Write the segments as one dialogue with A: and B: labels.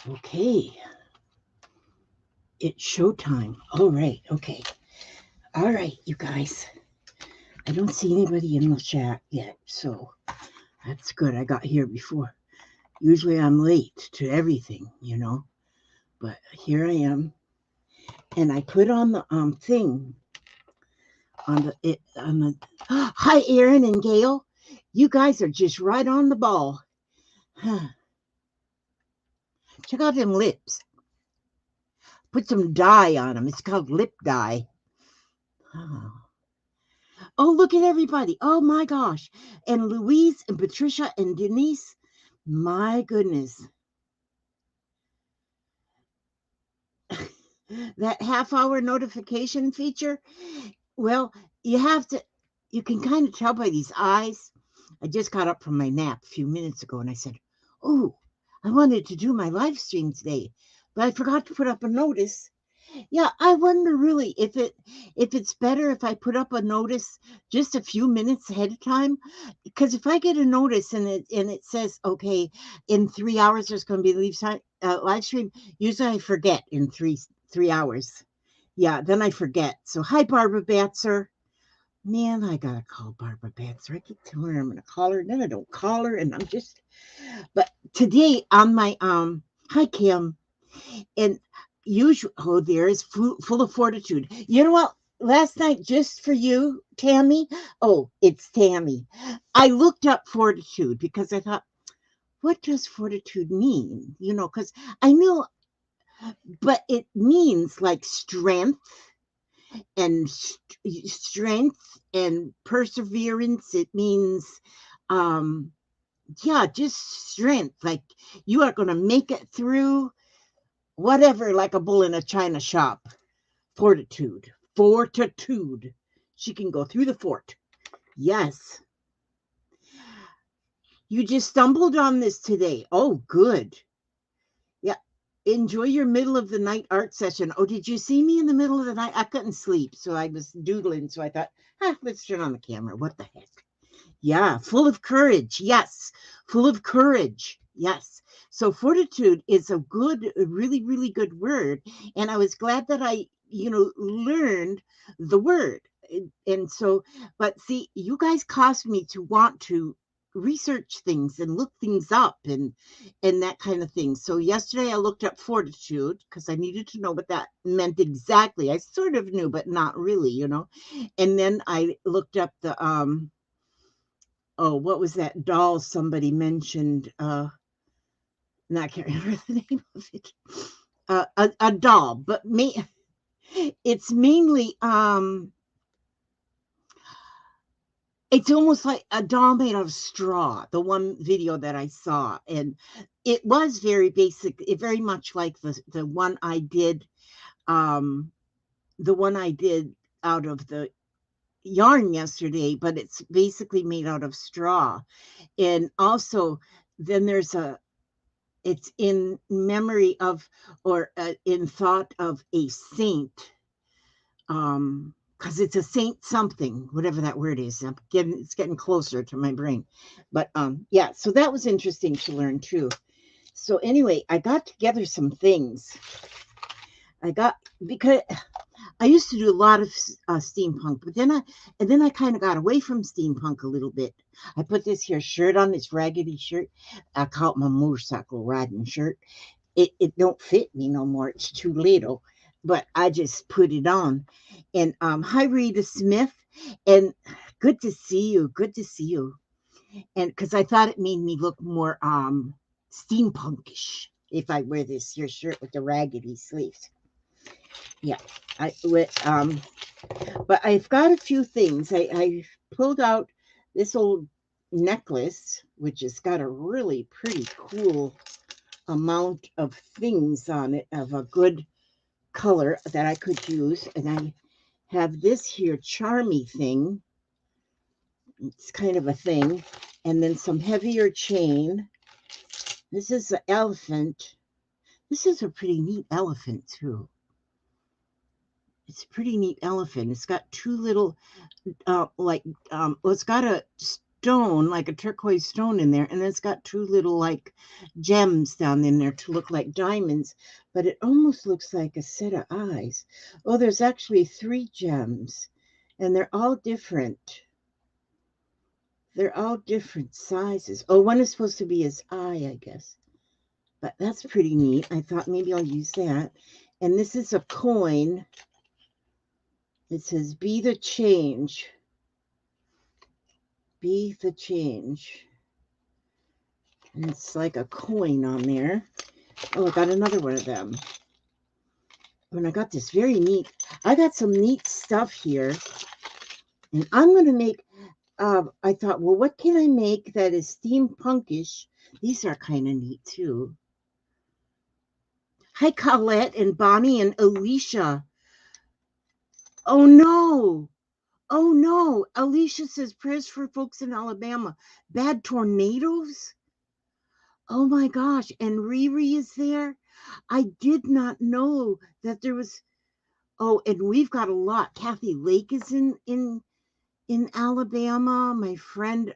A: Okay, it's showtime. All right, okay. All right, you guys. I don't see anybody in the chat yet, so that's good. I got here before. Usually I'm late to everything, but here I am. And I put on the thing on the Hi Aaron and Gail. You guys are just right on the ball. Check out them lips. Put some dye on them. It's called lip dye. Oh, look at everybody. Oh my gosh. And Louise and Patricia and Denise. My goodness. That half-hour notification feature. Well, you can kind of tell by these eyes. I just got up from my nap a few minutes ago and I said, oh, I wanted to do my live stream today, but I forgot to put up a notice. Yeah, I wonder really if it's better if I put up a notice just a few minutes ahead of time, because if I get a notice and it says okay, in 3 hours there's going to be live stream. Usually I forget in three hours. Yeah, then I forget. So hi Barbara Batzer. Man, I gotta call Barbara Batzer. I keep telling her I'm gonna call her, and then I don't call her, and I'm just. But today on my hi Kim, and usually, oh, there is full of fortitude. You know what? Last night, just for you, Tammy. Oh, it's Tammy. I looked up fortitude because I thought, what does fortitude mean? Because I knew, but it means like and strength and perseverance. It means, um, yeah, just strength. Like you are going to make it through whatever, like a bull in a china shop. Fortitude. Fortitude. She can go through the fort. Yes. You just stumbled on this today. Oh, good. Yeah. Enjoy your middle of the night art session. Oh, did you see me in the middle of the night? I couldn't sleep, so I was doodling. So I thought, let's turn on the camera. What the heck? Yeah, full of courage. Yes, full of courage. Yes. So fortitude is a really, really good word. And I was glad that I learned the word. And so, but see, you guys caused me to want to research things and look things up and that kind of thing. So yesterday I looked up fortitude because I needed to know what that meant exactly. I sort of knew, but not really. And then I looked up the oh, what was that doll somebody mentioned? And I can't remember the name of it. A doll, but it's mainly it's almost like a doll made of straw. The one video that I saw, and it was very basic. It very much like the one I did, um, the one I did out of the yarn yesterday, but it's basically made out of straw. And also, then it's in memory of or in thought of a saint, because it's a saint something, whatever that word is. It's getting closer to my brain, but yeah, so that was interesting to learn too. So anyway, I got together some things. I got because I used to do a lot of steampunk, but then I kind of got away from steampunk a little bit. I put this here shirt on, this raggedy shirt. I call it my motorcycle riding shirt. It don't fit me no more. It's too little, but I just put it on. And hi Rita Smith, and good to see you. Good to see you. And because I thought it made me look more steampunkish if I wear this here shirt with the raggedy sleeves. Yeah, I but I've got a few things. I pulled out this old necklace, which has got a really pretty cool amount of things on it of a good color that I could use. And I have this here charmy thing. It's kind of a thing. And then some heavier chain. This is an elephant. This is a pretty neat elephant too. It's a pretty neat elephant. It's got two little, well, it's got a stone, like a turquoise stone in there, and it's got two little like gems down in there to look like diamonds, but it almost looks like a set of eyes. Oh, there's actually 3 gems, and they're all different. They're all different sizes. Oh, one is supposed to be his eye, I guess. But that's pretty neat. I thought maybe I'll use that. And this is a coin. It says, be the change. Be the change. And it's like a coin on there. Oh, I got another one of them. And I got this very neat. I got some neat stuff here. And I'm going to make, I thought, well, what can I make that is steampunkish? These are kind of neat too. Hi, Colette and Bonnie and Alicia. Oh, no. Oh, no. Alicia says prayers for folks in Alabama. Bad tornadoes? Oh, my gosh. And Riri is there? I did not know that there was. Oh, and we've got a lot. Kathy Lake is in Alabama. My friend,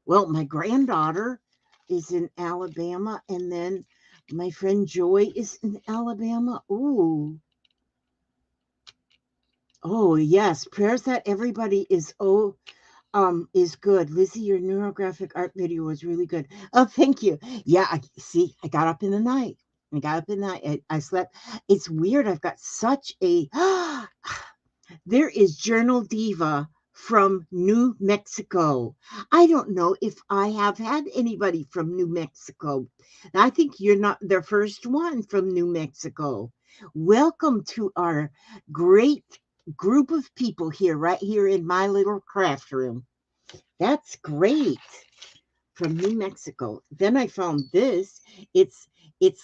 A: well, my granddaughter is in Alabama, and then my friend Joy is in Alabama. Ooh. Oh, yes. Prayers that everybody is good. Lizzie, your neurographic art video was really good. Oh, thank you. Yeah, I got up in the night. I slept. It's weird. I've got such a there is Journal Diva from New Mexico. I don't know if I have had anybody from New Mexico. I think you're not the first one from New Mexico. Welcome to our great group of people here, right here in my little craft room. That's great. From New Mexico. Then I found this. It's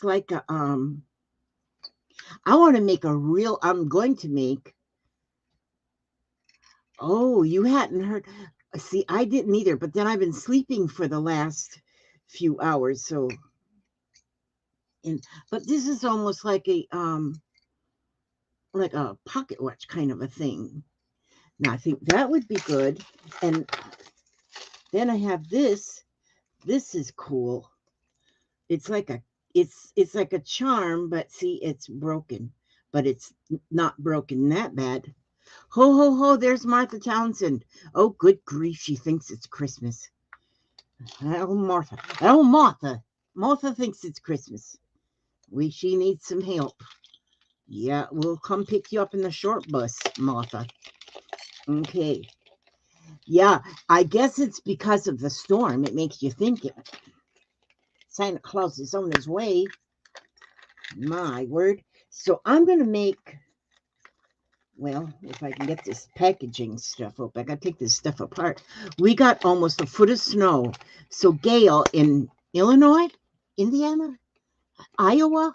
A: like a I want to make a real I'm going to make. Oh, you hadn't heard. See, I didn't either, but then I've been sleeping for the last few hours, so but this is almost like a pocket watch kind of a thing. Now I think that would be good. And then I have this. This is cool. It's like it's like a charm, but see, it's broken. But it's not broken that bad. Ho, ho, ho, there's Martha Townsend. Oh, good grief, she thinks it's Christmas. Oh, Martha. Oh, Martha. Martha thinks it's Christmas. She needs some help. Yeah, we'll come pick you up in the short bus, Martha. Okay. Yeah, I guess it's because of the storm. It makes you think it. Santa Claus is on his way. My word. So I'm going to make, well, if I can get this packaging stuff up, I got to take this stuff apart. We got almost a foot of snow. So Gail in Illinois, Indiana, Iowa,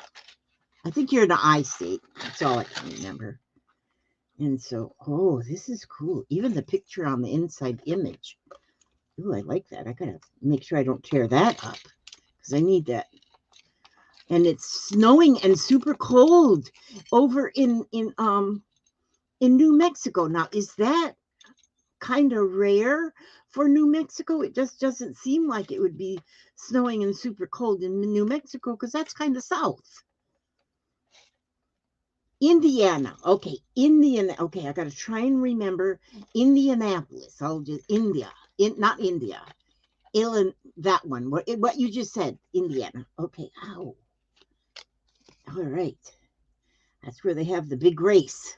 A: I think you're in the I-state. That's all I can remember. And so, oh, this is cool. Even the picture on the inside image. Ooh, I like that. I got to make sure I don't tear that up because I need that. And it's snowing and super cold over in New Mexico. Now, is that kind of rare for New Mexico? It just doesn't seem like it would be snowing and super cold in New Mexico because that's kind of south. Indiana. Okay, Indiana. Okay, I got to try and remember Indianapolis. I'll just not India. That one. What you just said, Indiana. Okay. Ow. All right. That's where they have the big race.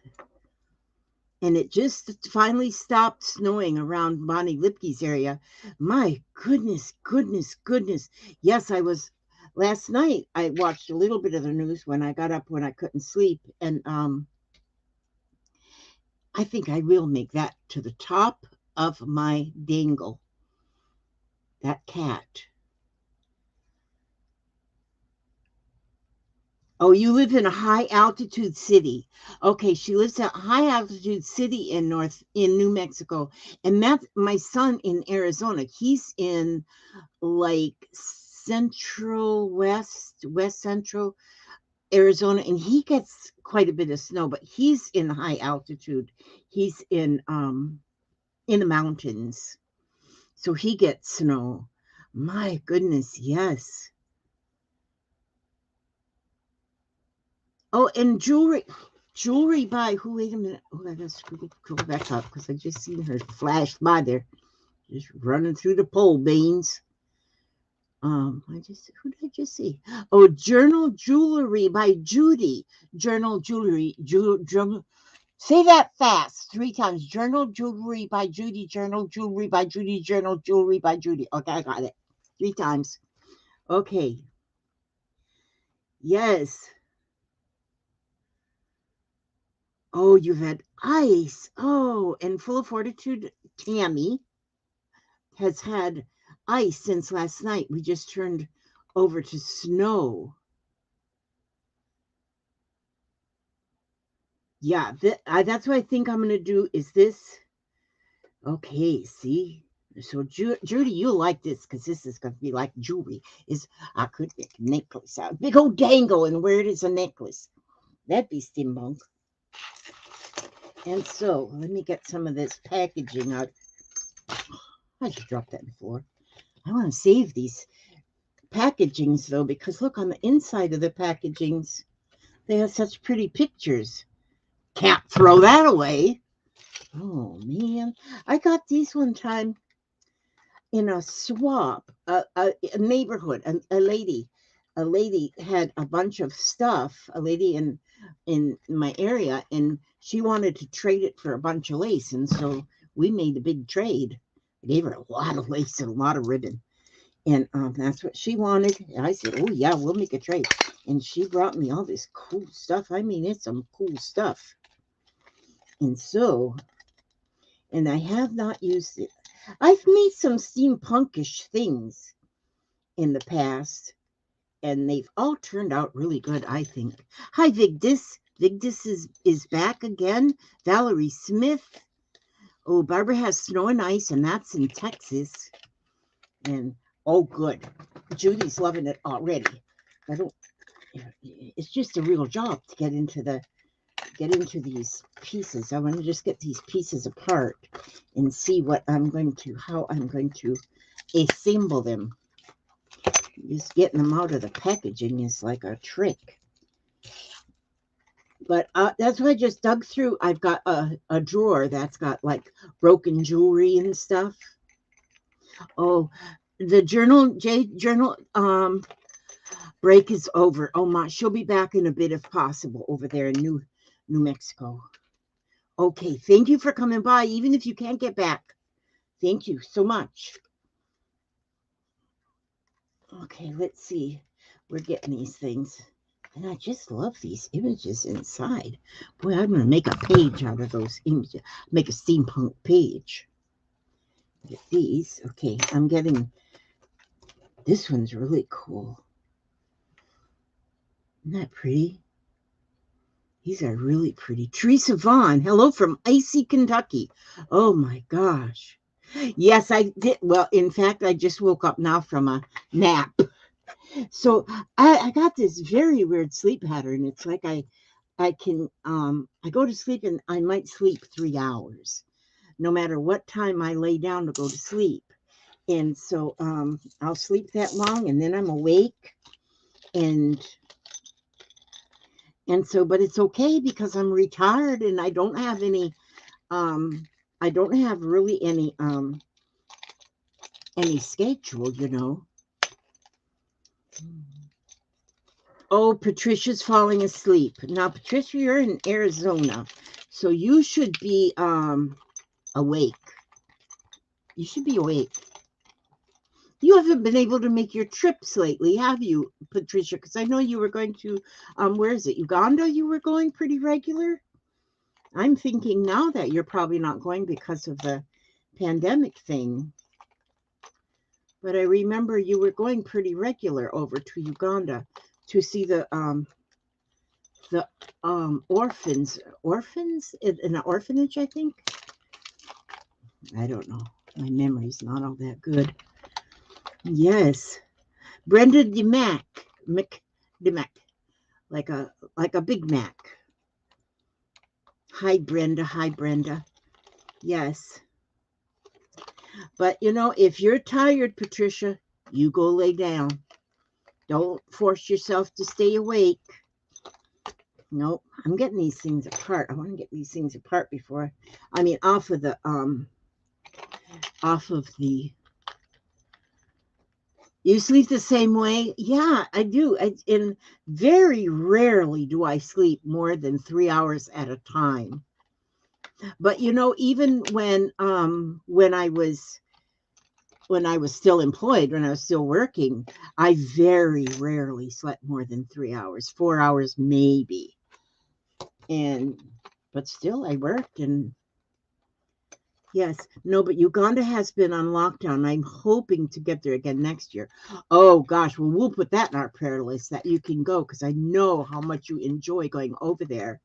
A: And it just finally stopped snowing around Bonnie Lipke's area. My goodness, goodness, goodness. Yes, last night I watched a little bit of the news when I got up when I couldn't sleep. And I think I will make that to the top of my dangle. That cat. Oh, you live in a high altitude city. Okay, she lives at a high altitude city in New Mexico. And that's my son in Arizona. He's in like west central Arizona, and he gets quite a bit of snow, but he's in high altitude. He's in the mountains. So he gets snow. My goodness, yes. Oh, and jewelry by who? Wait a minute. Oh, I gotta scroll back up because I just seen her flash by there, just running through the pole beans. Who did I just see? Oh, Journal Jewelry by Judy. Journal Jewelry. Say that fast 3 times. Journal Jewelry by Judy. Journal Jewelry by Judy. Journal Jewelry by Judy. Okay, I got it. 3 times. Okay. Yes. Oh, you've had ice. Oh, and Full of Fortitude, Tammy has had ice since last night. We just turned over to snow. Yeah, that's what I think I'm going to do is this. Okay, see? So, Judy, you'll like this because this is going to be like jewelry. I could make a necklace out. Big old dangle and wear it as a necklace. That'd be steampunk. And so, let me get some of this packaging out. I just dropped that before. I want to save these packagings, though, because look, on the inside of the packagings, they have such pretty pictures. Can't throw that away. Oh, man. I got these one time in a swap, a neighborhood, a lady had a bunch of stuff, a lady in my area, and she wanted to trade it for a bunch of lace, and so we made a big trade. I gave her a lot of lace and a lot of ribbon, and that's what she wanted. And I said, oh yeah, we'll make a trade. And she brought me all this cool stuff. I mean, it's some cool stuff. And so, and I have not used it. I've made some steampunkish things in the past, and they've all turned out really good, I think. Hi, Vigdis. Vigdis is back again. Valerie Smith. Oh, Barbara has snow and ice, and that's in Texas. And oh, good. Judy's loving it already. It's just a real job to get into these pieces. I want to just get these pieces apart and see how I'm going to assemble them. Just getting them out of the packaging is like a trick. But that's why I just dug through. I've got a drawer that's got like broken jewelry and stuff. Oh, the journal break is over. Oh my, she'll be back in a bit if possible over there in New Mexico. Okay, thank you for coming by, even if you can't get back. Thank you so much. Okay, let's see. We're getting these things. And I just love these images inside. Boy, I'm going to make a page out of those images. Make a steampunk page. Get these. Okay, I'm getting... This one's really cool. Isn't that pretty? These are really pretty. Teresa Vaughn, hello from icy Kentucky. Oh my gosh. Yes, I did. Well, in fact, I just woke up now from a nap. So I got this very weird sleep pattern. It's like I go to sleep and I might sleep 3 hours, no matter what time I lay down to go to sleep. And so I'll sleep that long and then I'm awake. And so, but it's okay because I'm retired and I don't have any, I don't have really any schedule, you know. Oh, Patricia's falling asleep. Now, Patricia, you're in Arizona, so you should be awake. You should be awake. You haven't been able to make your trips lately, have you, Patricia? Because I know you were going to, where is it, Uganda? You were going pretty regular? I'm thinking now that you're probably not going because of the pandemic thing. But I remember you were going pretty regular over to Uganda to see the orphans in an orphanage, I think. I don't know. My memory's not all that good. Yes. Brenda DeMac. Like a Big Mac. Hi, Brenda. Hi, Brenda. Yes. But, you know, if you're tired, Patricia, you go lay down. Don't force yourself to stay awake. Nope, I'm getting these things apart. I want to get these things apart before I mean, off of the, you sleep the same way? Yeah, I do. And very rarely do I sleep more than 3 hours at a time. But you know, even when I was still employed, when I was still working, I very rarely slept more than 3 hours, 4 hours maybe. But still I worked and yes, no, but Uganda has been on lockdown. I'm hoping to get there again next year. Oh gosh, well, we'll put that in our prayer list that you can go because I know how much you enjoy going over there.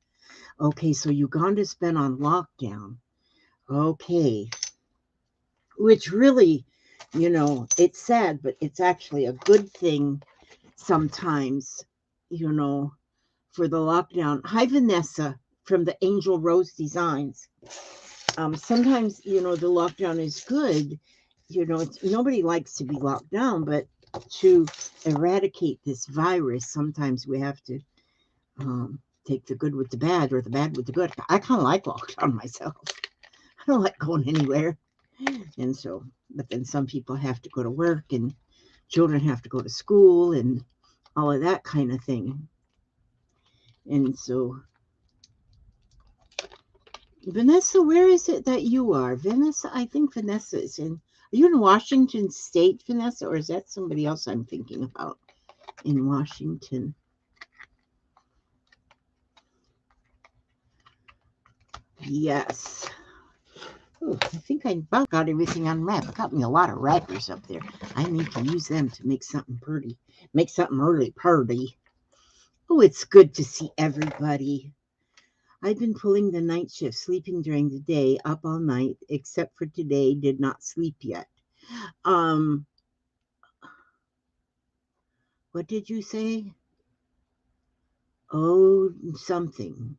A: Okay, so Uganda's been on lockdown. Okay, which really, you know, it's sad, but it's actually a good thing sometimes, you know, for the lockdown. Hi, Vanessa from the Angel Rose Designs. Sometimes, you know, the lockdown is good. You know, nobody likes to be locked down, but to eradicate this virus, sometimes we have to take the good with the bad or the bad with the good. I kind of like lockdown myself. I don't like going anywhere. And so, but then some people have to go to work and children have to go to school and all of that kind of thing. And so, Vanessa, where is it that you are? Vanessa, I think Vanessa is in. Are you in Washington State, Vanessa, or is that somebody else I'm thinking about in Washington? Yes. Ooh, I think I about got everything unwrapped. I got me a lot of wrappers up there. I need to use them to make something pretty. Make something really pretty. Oh, it's good to see everybody. I've been pulling the night shift, sleeping during the day, up all night, except for today, did not sleep yet. What did you say? Oh, something.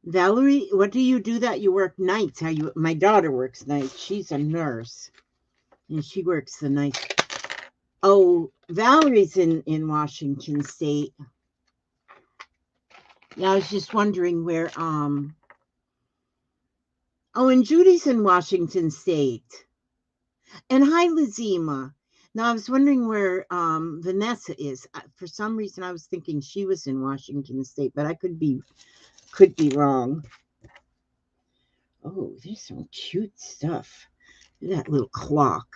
A: Valerie, what do you do that you work nights? How you? My daughter works nights. She's a nurse, and she works the nights. Oh, Valerie's in Washington State. Yeah, I was just wondering where. Oh, and Judy's in Washington State. And hi, Lazima. Now I was wondering where Vanessa is. For some reason, I was thinking she was in Washington State, but I could be wrong. Oh, there's some cute stuff. That little clock.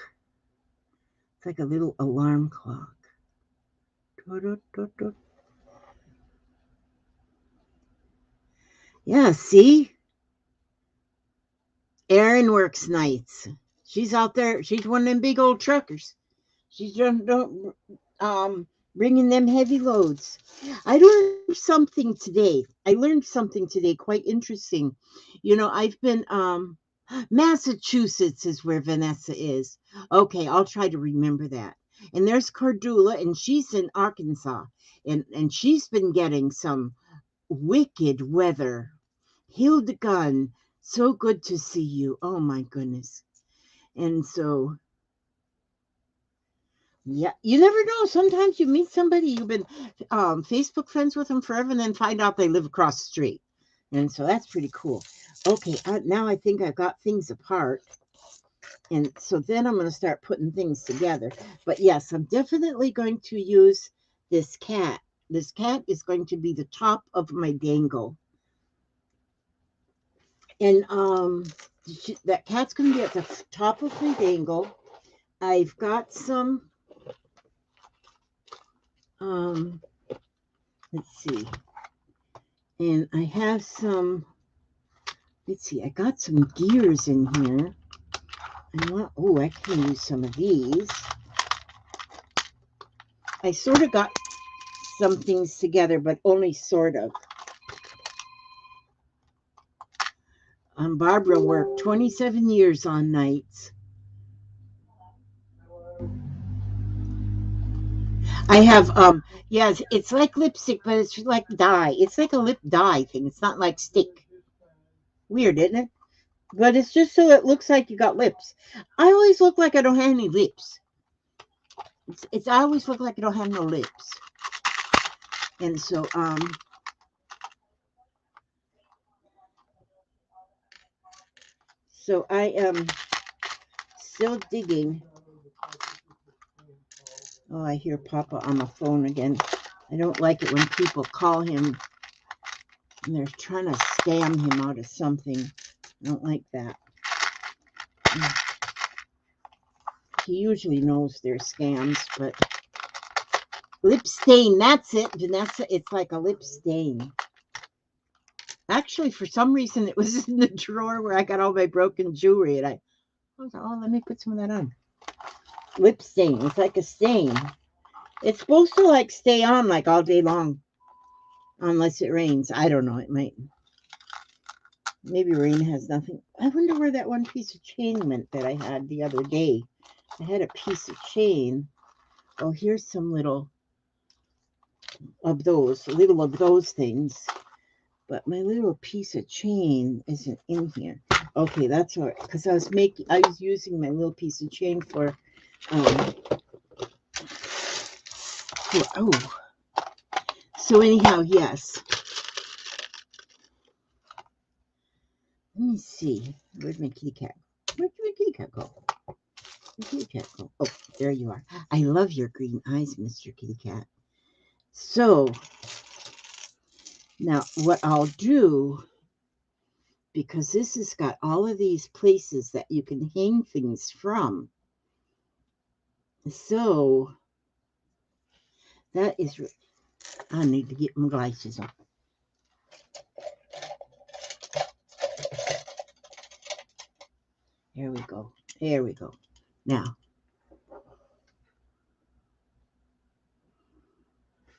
A: It's like a little alarm clock. Yeah, see? Erin works nights. She's out there. She's one of them big old truckers. She's don't bringing them heavy loads. I learned something today. Quite interesting. You know, I've been Massachusetts is where Vanessa is. Okay, I'll try to remember that. And there's Cordula, and she's in Arkansas, and she's been getting some wicked weather. Hildegun, so good to see you. Oh my goodness. And so, yeah, you never know. Sometimes you meet somebody, you've been Facebook friends with them forever, and then find out they live across the street. And so that's pretty cool. Okay, now I think I've got things apart. And so then I'm going to start putting things together. But yes, I'm definitely going to use this cat. This cat is going to be the top of my dangle. And that cat's going to be at the top of my dangle. I've got some, let's see. And I have some, let's see, I got some gears in here. I can use some of these. I sort of got some things together, but only sort of. Barbara worked 27 years on nights. I have, yes, it's like lipstick, but it's like dye. It's like a lip dye thing. It's not like stick. Weird, isn't it? But it's just so it looks like you got lips. I always look like I don't have any lips. It's I always look like I don't have no lips. And so I am still digging. Oh, I hear Papa on the phone again. I don't like it when people call him and they're trying to scam him out of something. I don't like that. He usually knows they're scams, but lip stain, that's it, Vanessa. It's like a lip stain. Actually, for some reason, it was in the drawer where I got all my broken jewelry, and I was like, oh, let me put some of that on. Lip stain. It's like a stain. It's supposed to like stay on like all day long, unless it rains. I don't know. It might. Maybe rain has nothing. I wonder where that one piece of chain went that I had the other day. I had a piece of chain. Oh, here's some little of those things. But my little piece of chain isn't in here. Okay, that's all right. Because I was using my little piece of chain for oh. So anyhow, yes. Let me see. Where'd my kitty cat? Where'd my kitty cat go? Where'd kitty cat go? Oh, there you are. I love your green eyes, Mr. Kitty Cat. So now what I'll do, because this has got all of these places that you can hang things from. So that is, I need to get my glasses on. There we go. There we go. Now,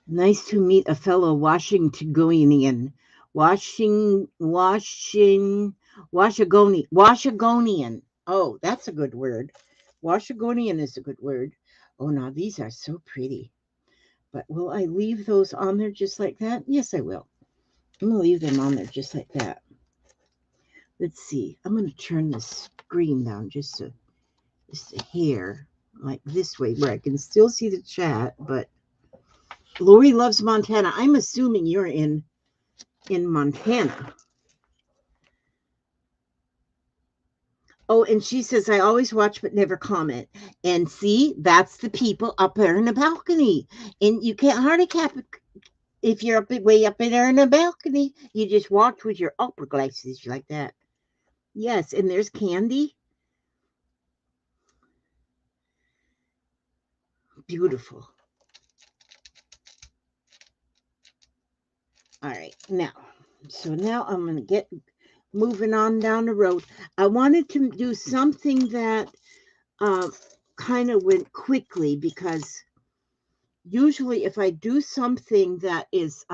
A: nice to meet a fellow Washingtonian. Washingtonian. Oh, that's a good word. Washingtonian is a good word. Oh, now these are so pretty. But will I leave those on there just like that? Yes, I will. I'm going to leave them on there just like that. Let's see. I'm going to turn the screen down just a hair, like this way, where I can still see the chat. But Lori loves Montana. I'm assuming you're in Montana. Oh, and she says, I always watch but never comment. And see, that's the people up there in the balcony. And you can't hardly cap it if you're way up in there in the balcony. You just watch with your opera glasses like that. Yes, and there's Candy. Beautiful. All right, now. So now I'm going to get moving on down the road. I wanted to do something that kind of went quickly, because usually if I do something that is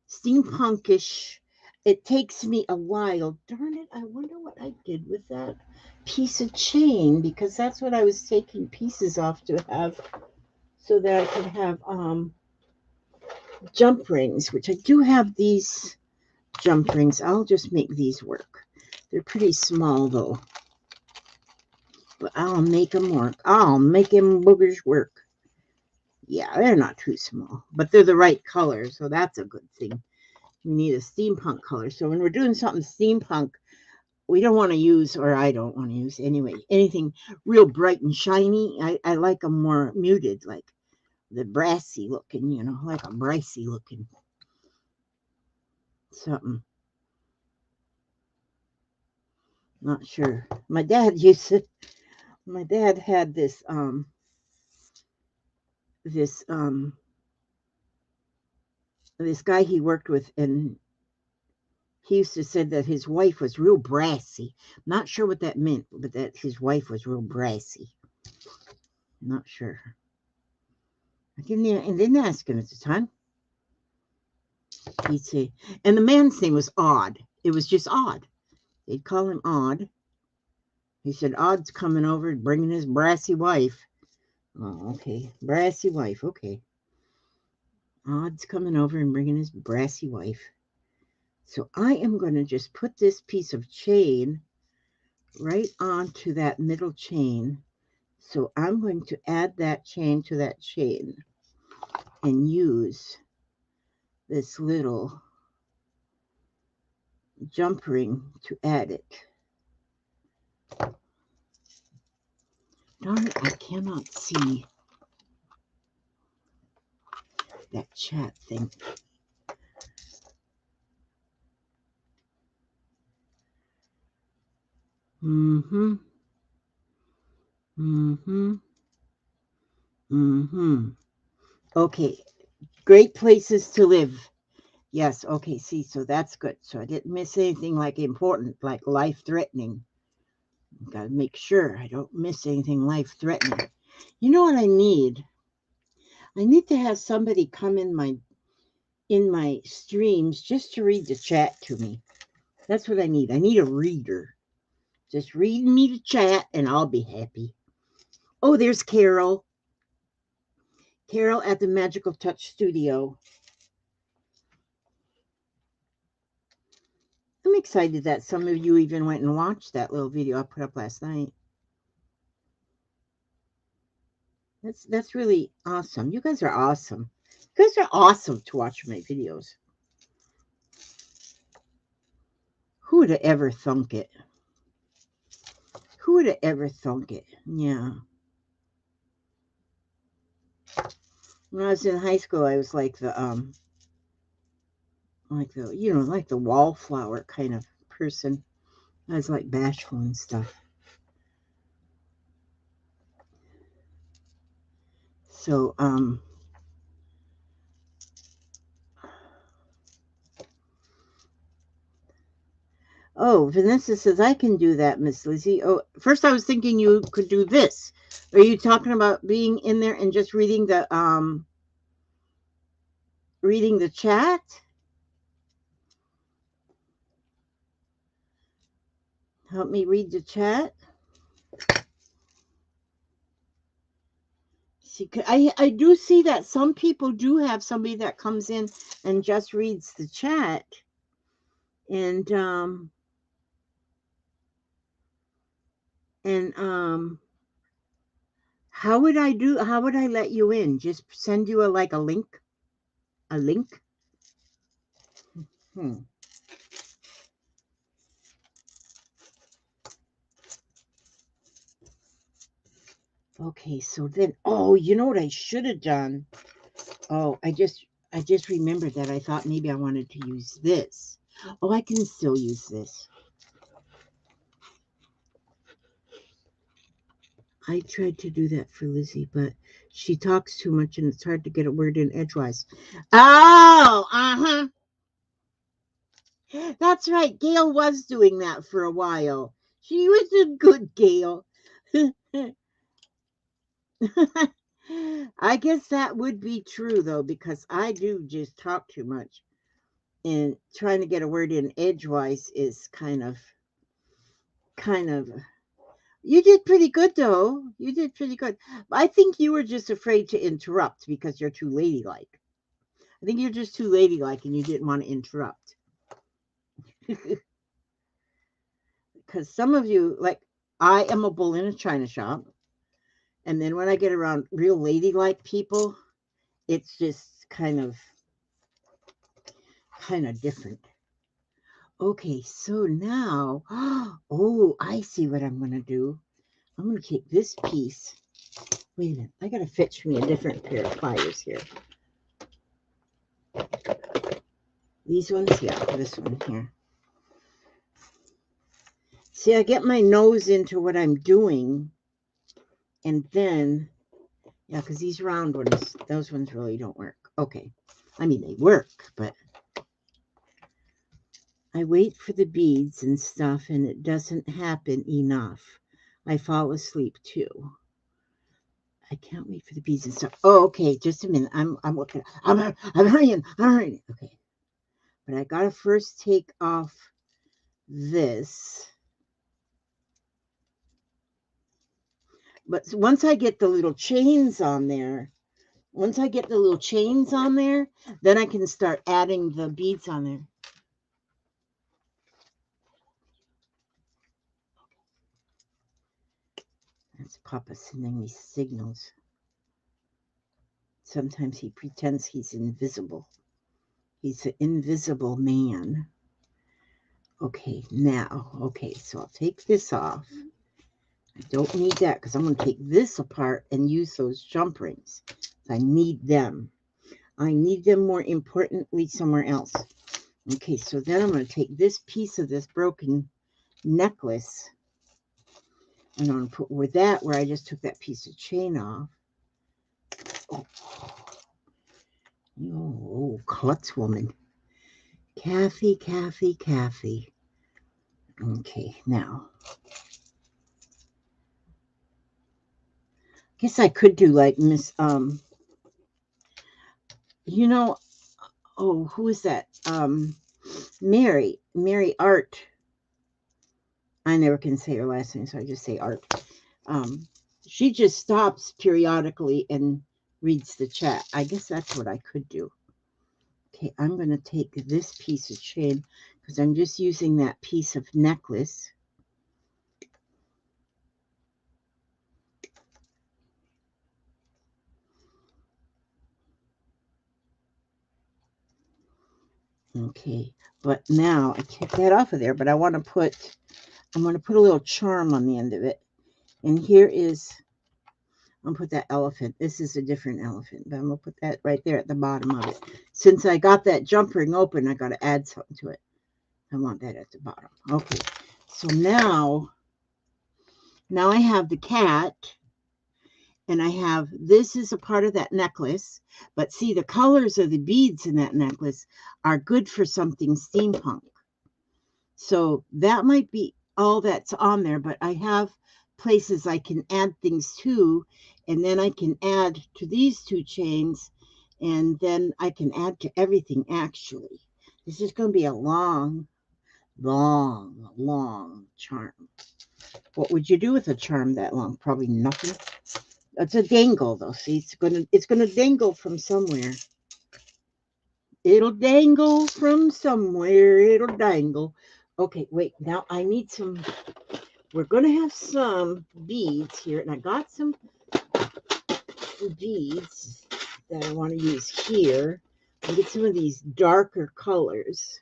A: steampunkish, it takes me a while. Darn it, I wonder what I did with that piece of chain, because that's what I was taking pieces off to have so that I could have jump rings, which I do have these jump rings. I'll just make these work. They're pretty small though, but I'll make them work. I'll make them boogers work. Yeah, they're not too small, but they're the right color, so that's a good thing. We need a steampunk color. So when we're doing something steampunk, we don't want to use, or I don't want to use anyway, anything real bright and shiny. I like them more muted, like the brassy looking, like a brassy looking something. Not sure. My dad had this this guy he worked with, and he used to say that his wife was real brassy. Not sure what that meant, but that his wife was real brassy. Not sure. I didn't ask him at the time. He'd say, and the man's name was Odd. It was just Odd. They'd call him Odd. He said, Odd's coming over and bringing his brassy wife. Oh, okay. Brassy wife. Okay. Odd's coming over and bringing his brassy wife. So I am going to just put this piece of chain right onto that middle chain. So I'm going to add that chain to that chain and use this little jump ring to add it. Darn it, I cannot see that chat thing. Mm-hmm. Mm-hmm. Mm-hmm. Okay. Great places to live. Yes. Okay. See, so that's good. So I didn't miss anything like important, like life-threatening. Got to make sure I don't miss anything life-threatening. You know what I need? I need to have somebody come in my streams just to read the chat to me. That's what I need. I need a reader. Just read me the chat and I'll be happy. Oh, there's Carol. Carol at the Magical Touch Studio. I'm excited that some of you even went and watched that little video I put up last night. That's really awesome. You guys are awesome. You guys are awesome to watch my videos. Who would have ever thunk it? Who would have ever thunk it? Yeah. When I was in high school, I was like the wallflower kind of person. I was like bashful and stuff. So oh, Vanessa says I can do that, Miss Lizzie. Oh, first I was thinking you could do this. Are you talking about being in there and just reading the chat? Help me read the chat. See, I do see that some people do have somebody that comes in and just reads the chat. And how would I let you in? Just send you a link? A link? Okay, so then, oh, you know what I should have done? Oh, I just remembered that I thought maybe I wanted to use this. Oh, I can still use this. I tried to do that for Lizzie, but she talks too much and it's hard to get a word in edgewise. Oh, uh-huh. That's right. Gail was doing that for a while. She was a good Gail. I guess that would be true, though, because I do just talk too much. And trying to get a word in edgewise is kind of. You did pretty good, though. You did pretty good. I think you were just afraid to interrupt because you're too ladylike. I think you're just too ladylike and you didn't want to interrupt. Because some of you, like, I am a bull in a china shop. And then when I get around real ladylike people, it's just kind of different. Okay, so now, oh, I see what I'm going to do. I'm going to take this piece. Wait a minute. I got to fetch me a different pair of pliers here. These ones? Yeah, this one here. See, I get my nose into what I'm doing. And then, yeah, because these round ones, those ones really don't work. Okay. I mean, they work, but I wait for the beads and stuff, and it doesn't happen enough. I fall asleep too. I can't wait for the beads and stuff. Oh, okay. Just a minute. I'm working. I'm hurrying. Okay. But I gotta first take off this. But once I get the little chains on there, then I can start adding the beads on there. That's Papa sending me signals. Sometimes he pretends he's invisible. He's an invisible man. Okay, now, okay, so I'll take this off. I don't need that because I'm going to take this apart and use those jump rings. I need them. I need them more importantly somewhere else. Okay, so then I'm going to take this piece of this broken necklace and I'm going to put where I just took that piece of chain off. Oh, klutz woman. Kathy. Okay, now. I guess I could do like Miss, you know, oh, who is that? Mary Art. I never can say her last name, so I just say Art. She just stops periodically and reads the chat. I guess that's what I could do. Okay, I'm going to take this piece of chain because I'm just using that piece of necklace. Okay, but now I took that off of there, but I'm going to put a little charm on the end of it. And here is, I'm going to put that elephant. This is a different elephant, but I'm going to put that right there at the bottom of it. Since I got that jump ring open, I got to add something to it. I want that at the bottom. Okay, so now I have the cat, and I have, this is a part of that necklace, but see, the colors of the beads in that necklace are good for something steampunk. So that might be all that's on there, but I have places I can add things to, and then I can add to these two chains, and then I can add to everything actually. This is going to be a long charm. What would you do with a charm that long? Probably nothing. It's a dangle though. See, it's gonna dangle from somewhere. It'll dangle from somewhere. It'll dangle. Okay, wait. Now I need some. We're gonna have some beads here, and I got some beads that I want to use here. I'll get some of these darker colors.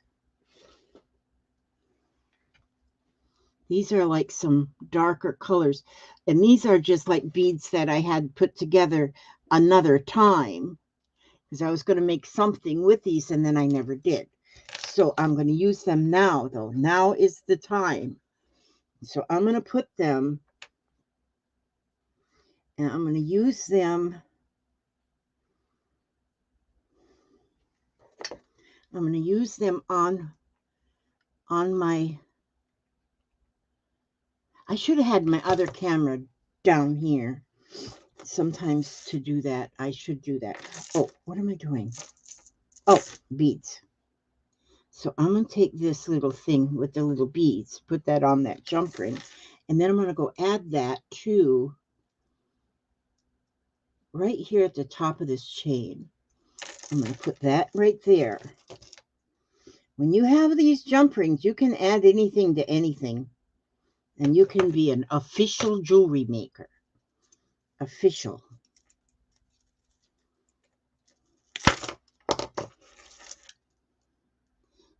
A: These are like some darker colors. And these are just like beads that I had put together another time. Because I was going to make something with these and then I never did. So I'm going to use them now, though. Now is the time. So I'm going to put them, and I'm going to use them. I'm going to use them on my, I should have had my other camera down here. Sometimes to do that, I should do that. Oh, what am I doing? Oh, beads. So I'm going to take this little thing with the little beads, put that on that jump ring, and then I'm going to go add that to right here at the top of this chain. I'm going to put that right there. When you have these jump rings, you can add anything to anything, and you can be an official jewelry maker. Official.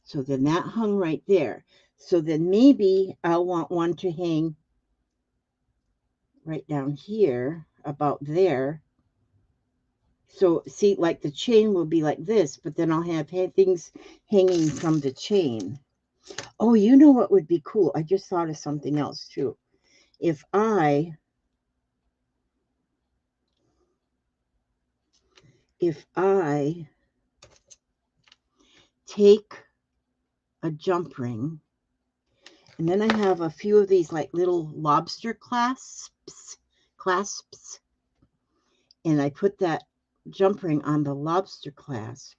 A: So then that hung right there. So then maybe I'll want one to hang right down here, about there. So see, like the chain will be like this, but then I'll have things hanging from the chain. Oh, you know what would be cool? I just thought of something else too. If I take a jump ring, and then I have a few of these like little lobster clasps, and I put that jump ring on the lobster clasp,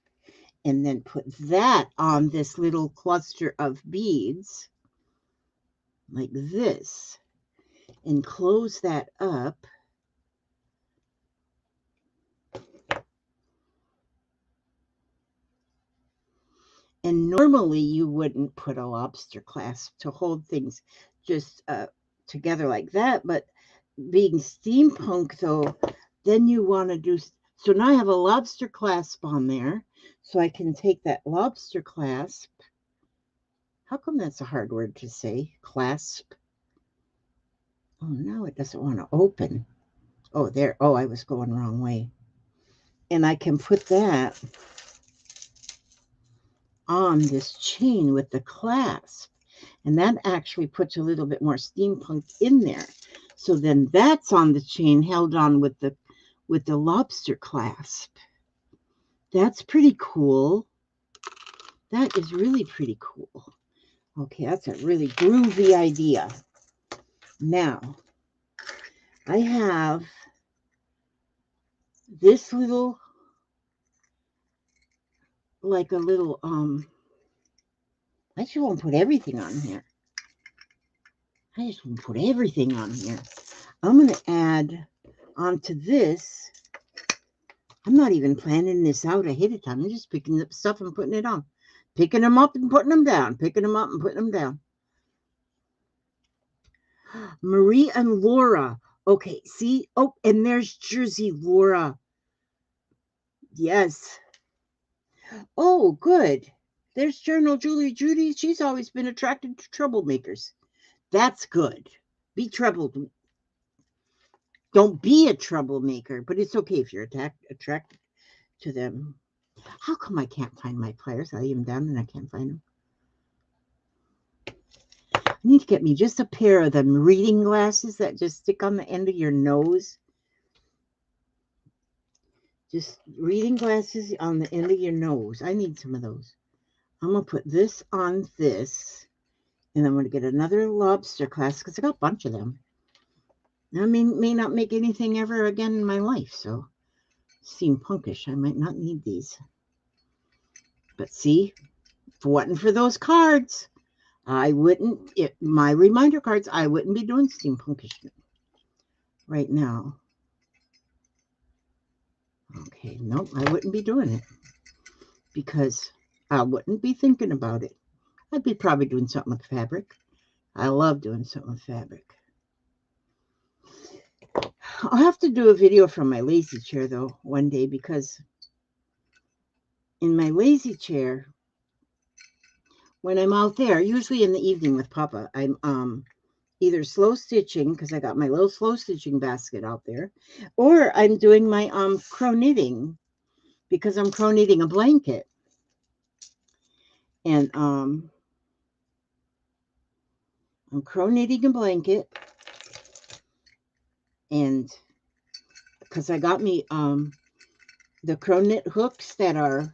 A: and then put that on this little cluster of beads, like this, and close that up. And normally you wouldn't put a lobster clasp to hold things just together like that, but being steampunk, though, then you want to do, so now I have a lobster clasp on there, so I can take that lobster clasp. How come that's a hard word to say? Clasp. Oh, no, it doesn't want to open. Oh, there. Oh, I was going the wrong way. And I can put that on this chain with the clasp. And that actually puts a little bit more steampunk in there. So then that's on the chain held on with the lobster clasp. That's pretty cool. That is really pretty cool. Okay, that's a really groovy idea. Now, I have this little, like a little, I just won't put everything on here. I just won't put everything on here. I'm going to add onto this. I'm not even planning this out ahead of time. I'm just picking up stuff and putting it on. Picking them up and putting them down. Picking them up and putting them down. Marie and Laura. Okay, see? Oh, and there's Jersey Laura. Yes. Oh, good. There's Journal Judy. She's always been attracted to troublemakers. That's good. Be troubled. Don't be a troublemaker, but it's okay if you're attracted to them. How come I can't find my pliers? I lay them down and I can't find them. I need to get me just a pair of them reading glasses that just stick on the end of your nose. Just reading glasses on the end of your nose. I need some of those. I'm going to put this on this. And I'm going to get another lobster class because I got a bunch of them. I mean, may not make anything ever again in my life. So, seem punkish. I might not need these. But see, if it wasn't for those cards, I wouldn't, my reminder cards, I wouldn't be doing steampunkish right now. Okay, nope, I wouldn't be doing it because I wouldn't be thinking about it. I'd be probably doing something with fabric. I love doing something with fabric. I'll have to do a video from my lazy chair, though, one day, because in my lazy chair, when I'm out there, usually in the evening with Papa, I'm either slow stitching, because I got my little slow stitching basket out there, or I'm doing my crow knitting, because I'm crow knitting a blanket. And I'm crow knitting a blanket, and because I got me the crow knit hooks that are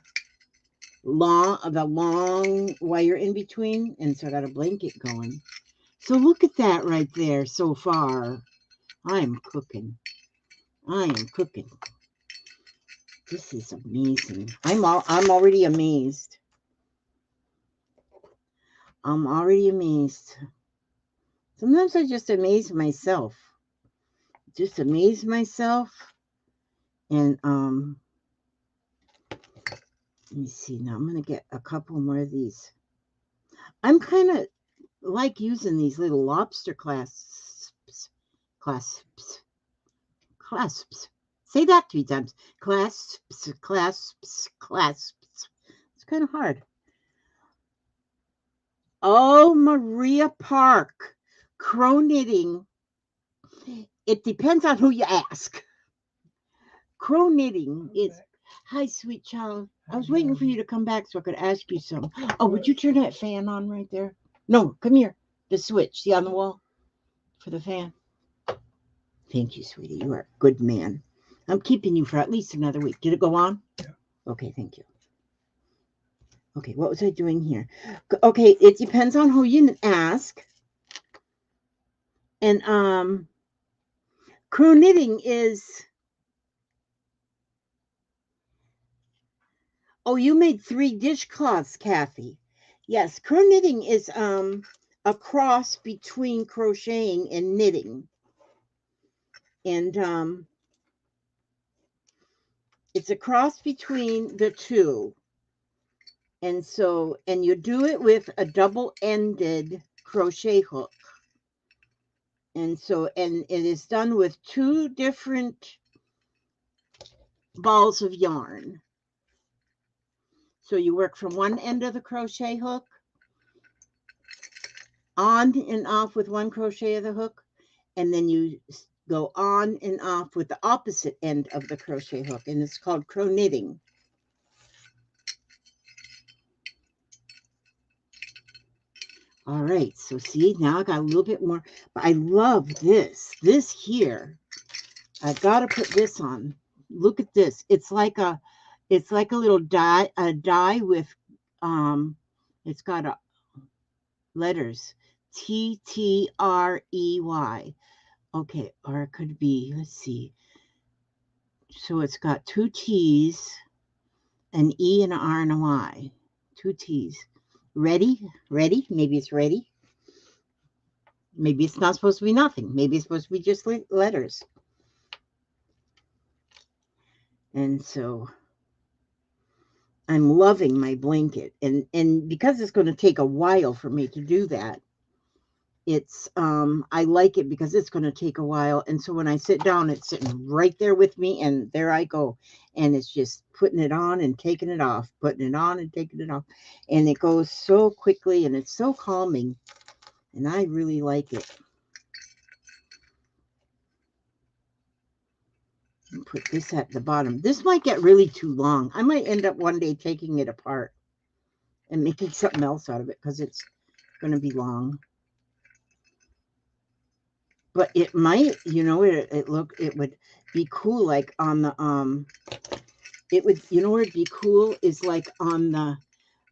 A: long, the long wire in between, and so I got a blanket going. So look at that right there so far. I'm cooking. I am cooking. This is amazing. I'm already amazed. I'm already amazed. Sometimes I just amaze myself. Just amaze myself. And let me see. Now I'm going to get a couple more of these. I'm kind of like using these little lobster clasps. Say that 3 times. Clasps. It's kind of hard. Oh, Maria Park. Crow knitting. It depends on who you ask. Crow knitting is... Hi, sweet child. I was waiting for you to come back so I could ask you something. Oh, would you turn that fan on right there? No, come here. The switch. See on the wall? For the fan. Thank you, sweetie. You are a good man. I'm keeping you for at least another week. Did it go on? Yeah. Okay, thank you. Okay, what was I doing here? Okay, it depends on who you ask. And crow knitting is... Oh, you made 3 dishcloths, Kathy. Yes, crow knitting is a cross between crocheting and knitting. And it's a cross between the two. And so, and you do it with a double-ended crochet hook. And it is done with 2 different balls of yarn. So you work from one end of the crochet hook, on and off with 1 crochet of the hook, and then you go on and off with the opposite end of the crochet hook, and it's called crow knitting. All right, so see, now I got a little bit more, but I love this. This here, I got to put this on. Look at this. It's like a little die with, it's got a letters, T-T-R-E-Y. Okay, or it could be, let's see. So it's got 2 T's, an E and an R and a Y. 2 T's. Ready? Ready? Maybe it's ready. Maybe it's not supposed to be nothing. Maybe it's supposed to be just letters. And so I'm loving my blanket. And because it's going to take a while for me to do that, it's I like it because it's going to take a while. And so when I sit down, it's sitting right there with me, and there I go. And it's just putting it on and taking it off, putting it on and taking it off. And it goes so quickly, and it's so calming. And I really like it. Put this at the bottom. This might get really too long. I might end up one day taking it apart and making something else out of it because it's going to be long. But it might, you know, it would be cool like on the it would, you know where it'd be cool is like on the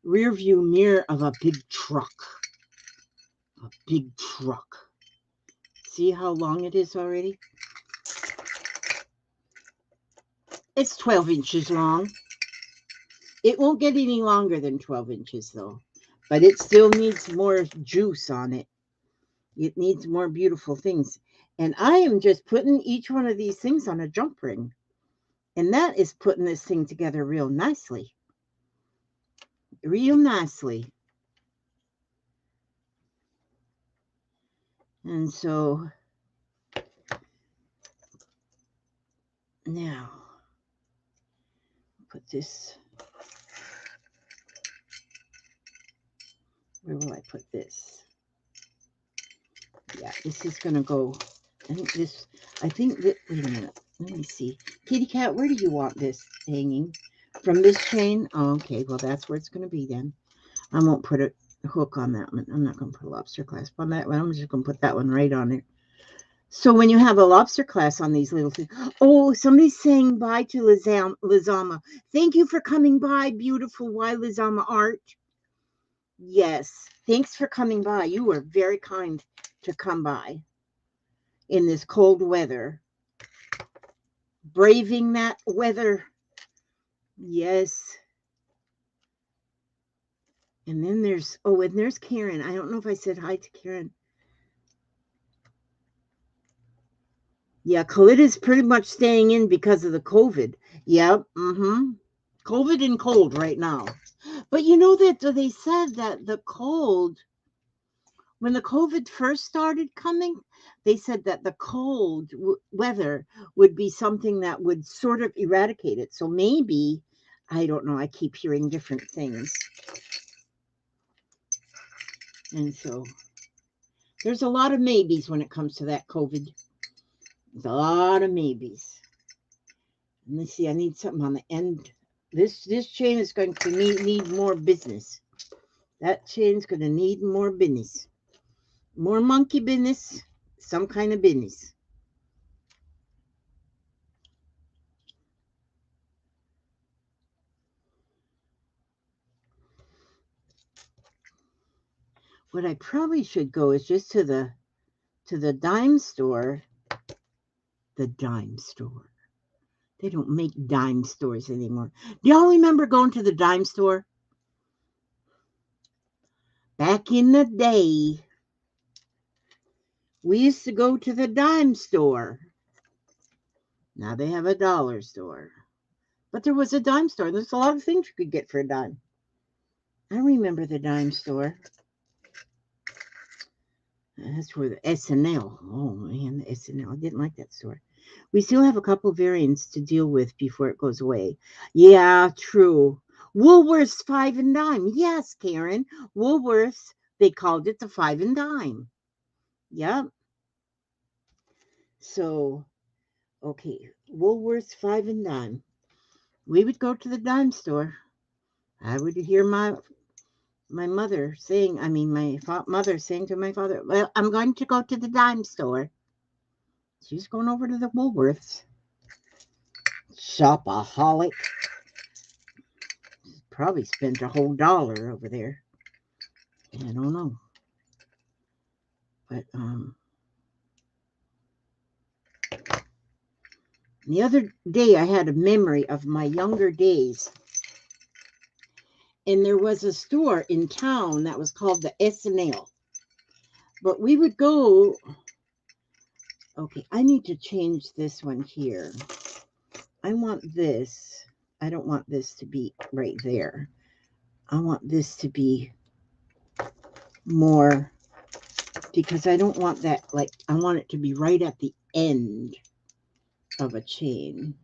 A: rear view mirror of a big truck. A big truck. See how long it is already? It's 12 inches long. It won't get any longer than 12 inches though, but it still needs more juice on it. It needs more beautiful things. And I am just putting each one of these things on a jump ring. And that is putting this thing together real nicely. Real nicely. And so now put this. Where will I put this? Yeah, this is going to go. I think that, wait a minute. Let me see. Kitty cat, where do you want this hanging? From this chain? Oh, okay. Well, that's where it's going to be then. I won't put a hook on that one. I'm not going to put a lobster clasp on that one. I'm just going to put that one right on it. So when you have a lobster clasp on these little things. Oh, somebody's saying bye to Lizama. Thank you for coming by, beautiful Y Lizama art. Yes. Thanks for coming by. You were very kind to come by in this cold weather. Braving that weather. Yes. And then there's, oh, and there's Karen. I don't know if I said hi to Karen. Yeah, Khalid is pretty much staying in because of the COVID. Yep. COVID and cold right now. But you know that they said that the cold, when the COVID first started coming, they said that the cold weather would be something that would sort of eradicate it. So maybe, I don't know, I keep hearing different things. And so there's a lot of maybes when it comes to that COVID. There's a lot of maybes. Let me see, I need something on the end. This chain is going to need more business. That chain's going to need more business. More monkey business. Some kind of business. What I probably should go is just to the dime store. The dime store. They don't make dime stores anymore. Do y'all remember going to the dime store? Back in the day, we used to go to the dime store. Now they have a dollar store. But there was a dime store. There's a lot of things you could get for a dime. I remember the dime store. That's where the SNL. Oh man, the SNL. I didn't like that store. We still have a couple variants to deal with before it goes away. Yeah, true. Woolworths five and dime. Yes, Karen. Woolworths, they called it the five and dime. Yep. So, okay. Woolworths five and dime. We would go to the dime store. I would hear my mother saying, I mean, my mother saying to my father, well, I'm going to go to the dime store. She's going over to the Woolworths. Shopaholic. Probably spent a whole dollar over there. I don't know. But the other day I had a memory of my younger days. And there was a store in town that was called the S&L. But we would go. Okay, I need to change this one here. I want this. I don't want this to be right there. I want this to be more, because I don't want that, like, I want it to be right at the end of a chain.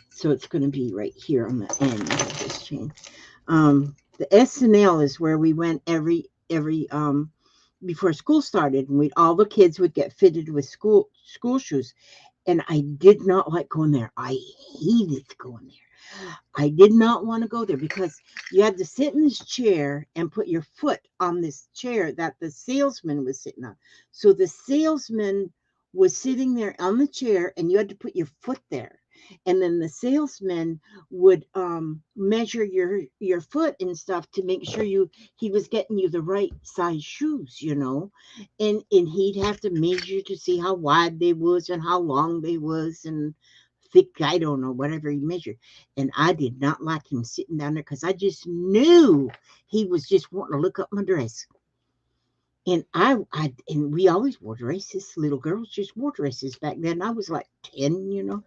A: So it's going to be right here on the end of this chain. The S&L is where we went every before school started, and all the kids would get fitted with school shoes. And I did not like going there. I hated going there. I did not want to go there because you had to sit in this chair and put your foot on this chair that the salesman was sitting on. So the salesman was sitting there on the chair and you had to put your foot there. And then the salesman would measure your foot and stuff to make sure he was getting you the right size shoes, and he'd have to measure to see how wide they was and how long they was and thick, I don't know, whatever he measured. And I did not like him sitting down there because I just knew he was just wanting to look up my dress. And and we always wore dresses. Little girls just wore dresses back then. I was like 10.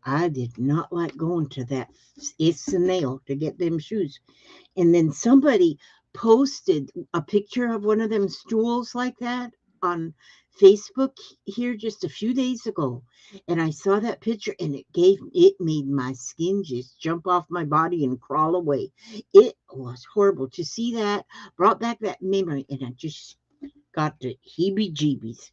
A: I did not like going to that S&L to get them shoes. And then somebody posted a picture of one of them stools like that on Facebook here just a few days ago. And I saw that picture and it made my skin just jump off my body and crawl away. It was horrible to see that, brought back that memory, and I just got the heebie-jeebies.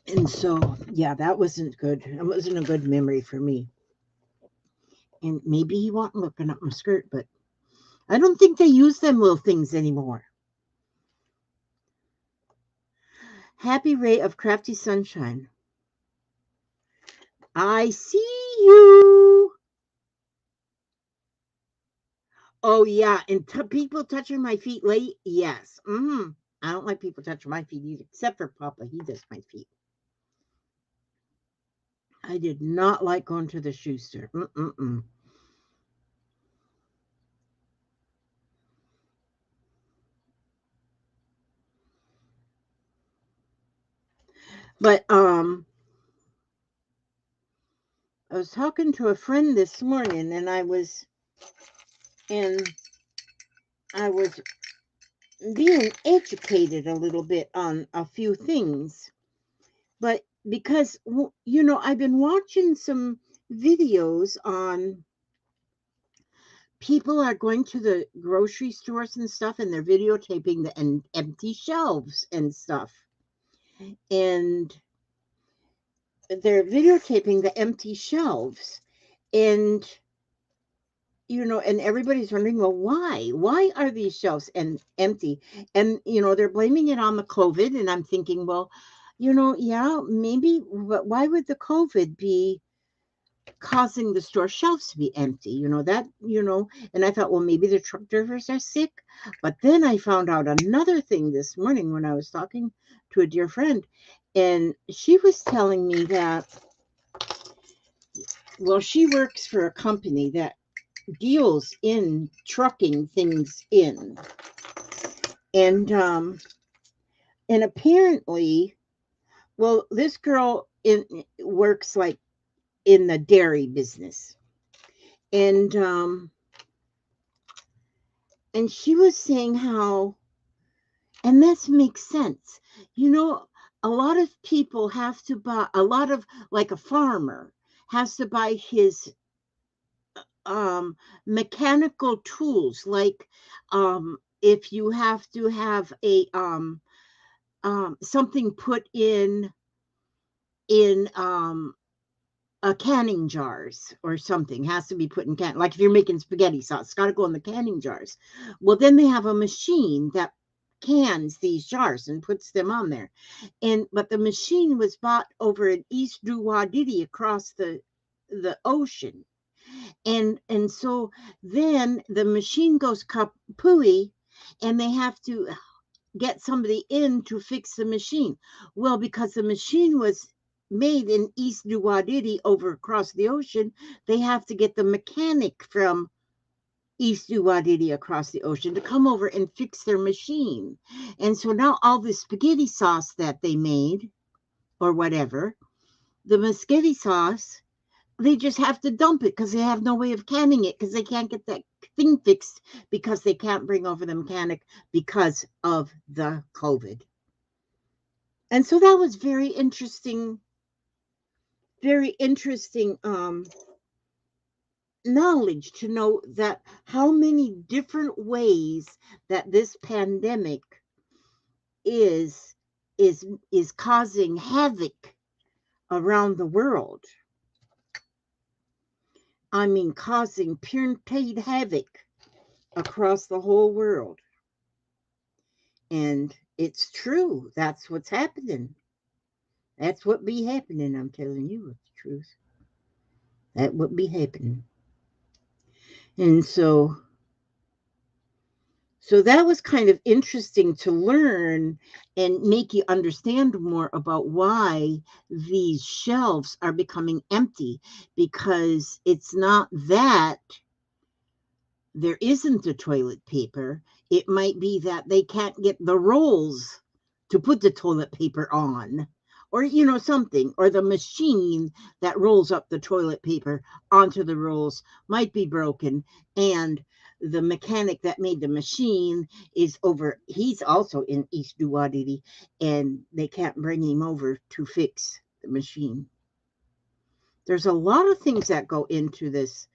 A: And so, yeah, that wasn't good. It wasn't a good memory for me. And maybe he wasn't looking up my skirt, but I don't think they use them little things anymore. Happy Ray of Crafty Sunshine. I see you. Oh, yeah. And people touching my feet late? Yes. I don't like people touching my feet either, except for Papa. He does my feet. I did not like going to the shoe store. But I was talking to a friend this morning, and I was being educated a little bit on a few things. But because, I've been watching some videos on people are going to the grocery stores and stuff, and they're videotaping the empty shelves and stuff. And they're videotaping the empty shelves. And, and everybody's wondering, well, why? Why are these shelves empty? And, they're blaming it on the COVID. And I'm thinking, well, yeah, maybe, but why would the COVID be causing the store shelves to be empty? And I thought, well, maybe the truck drivers are sick. But then I found out another thing this morning when I was talking to a dear friend, and she was telling me that, well, she works for a company that deals in trucking things in. And apparently, well, this girl works like in the dairy business. And And she was saying how, and this makes sense. You know, a lot of people have to buy, a lot of, like a farmer has to buy his mechanical tools, like if you have to have a something put in canning jars or something has to be put in can, like if you're making spaghetti sauce, it's got to go in the canning jars. Well, then they have a machine that cans these jars and puts them on there. And but the machine was bought over in East Duwadidi across the ocean. And so then the machine goes kapooey, and they have to get somebody in to fix the machine. Well, because the machine was made in East Duwadidi over across the ocean, they have to get the mechanic from East Duwadidi across the ocean to come over and fix their machine. And so now all the spaghetti sauce that they made, or whatever, the spaghetti sauce, they just have to dump it because they have no way of canning it because they can't get that thing fixed because they can't bring over the mechanic because of the COVID. And so that was very interesting knowledge to know that how many different ways that this pandemic is is causing havoc around the world. I mean, causing pure havoc across the whole world. And it's true. That's what's happening. That's what be happening. I'm telling you the truth. That would be happening. And so that was kind of interesting to learn and make you understand more about why these shelves are becoming empty, because it's not that there isn't a toilet paper. It might be that they can't get the rolls to put the toilet paper on, or, something, or the machine that rolls up the toilet paper onto the rolls might be broken. And the mechanic that made the machine is over, he's also in East Duwadidi, and they can't bring him over to fix the machine. There's a lot of things that go into this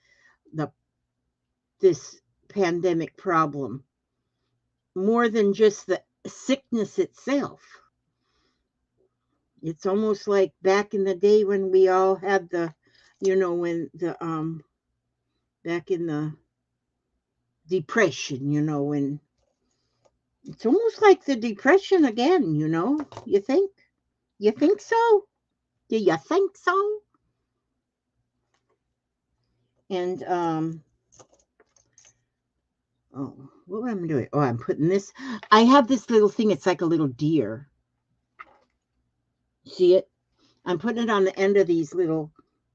A: pandemic problem, more than just the sickness itself. It's almost like back in the day when we all had when back in the depression, when it's almost like the depression again, You think? You think so? Do you think so? And oh, what am I doing? Oh, I'm putting this. I have this little thing. It's like a little deer. See it? I'm putting it on the end of these little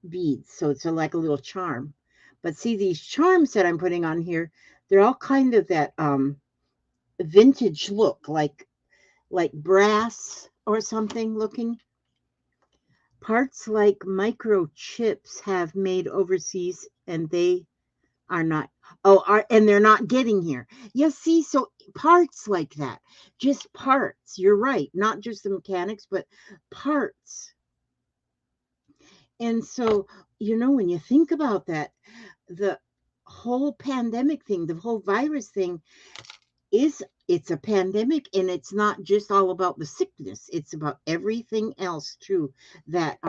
A: beads, so it's like a little charm. But see, these charms that I'm putting on here, they're all kind of that vintage look, like brass or something looking. Parts like microchips have made overseas, and they are not. And they're not getting here. Yeah, see, so parts like that, just parts. You're right, not just the mechanics, but parts. And so, when you think about that, the whole pandemic thing, the whole virus thing it's a pandemic, and it's not just all about the sickness. It's about everything else too that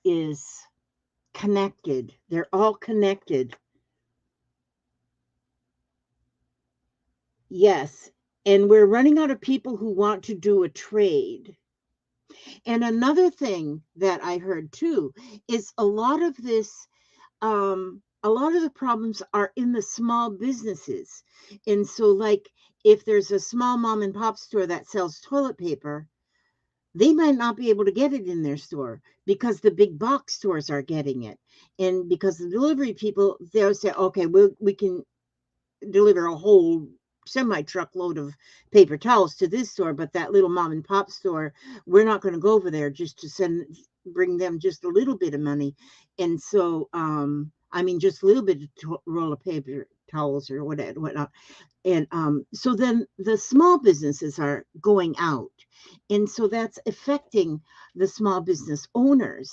A: is connected. They're all connected. Yes. And we're running out of people who want to do a trade. And another thing that I heard too is a lot of the problems are in the small businesses. And so, like, if there's a small mom and pop store that sells toilet paper, they might not be able to get it in their store because the big box stores are getting it. And because the delivery people, they'll say, okay, we can deliver a whole semi truckload of paper towels to this store, but that little mom and pop store, we're not going to go over there just to bring them just a little bit of money. And so, I mean, just a little bit of roll of paper towels or whatnot. And so then the small businesses are going out. And so that's affecting the small business owners.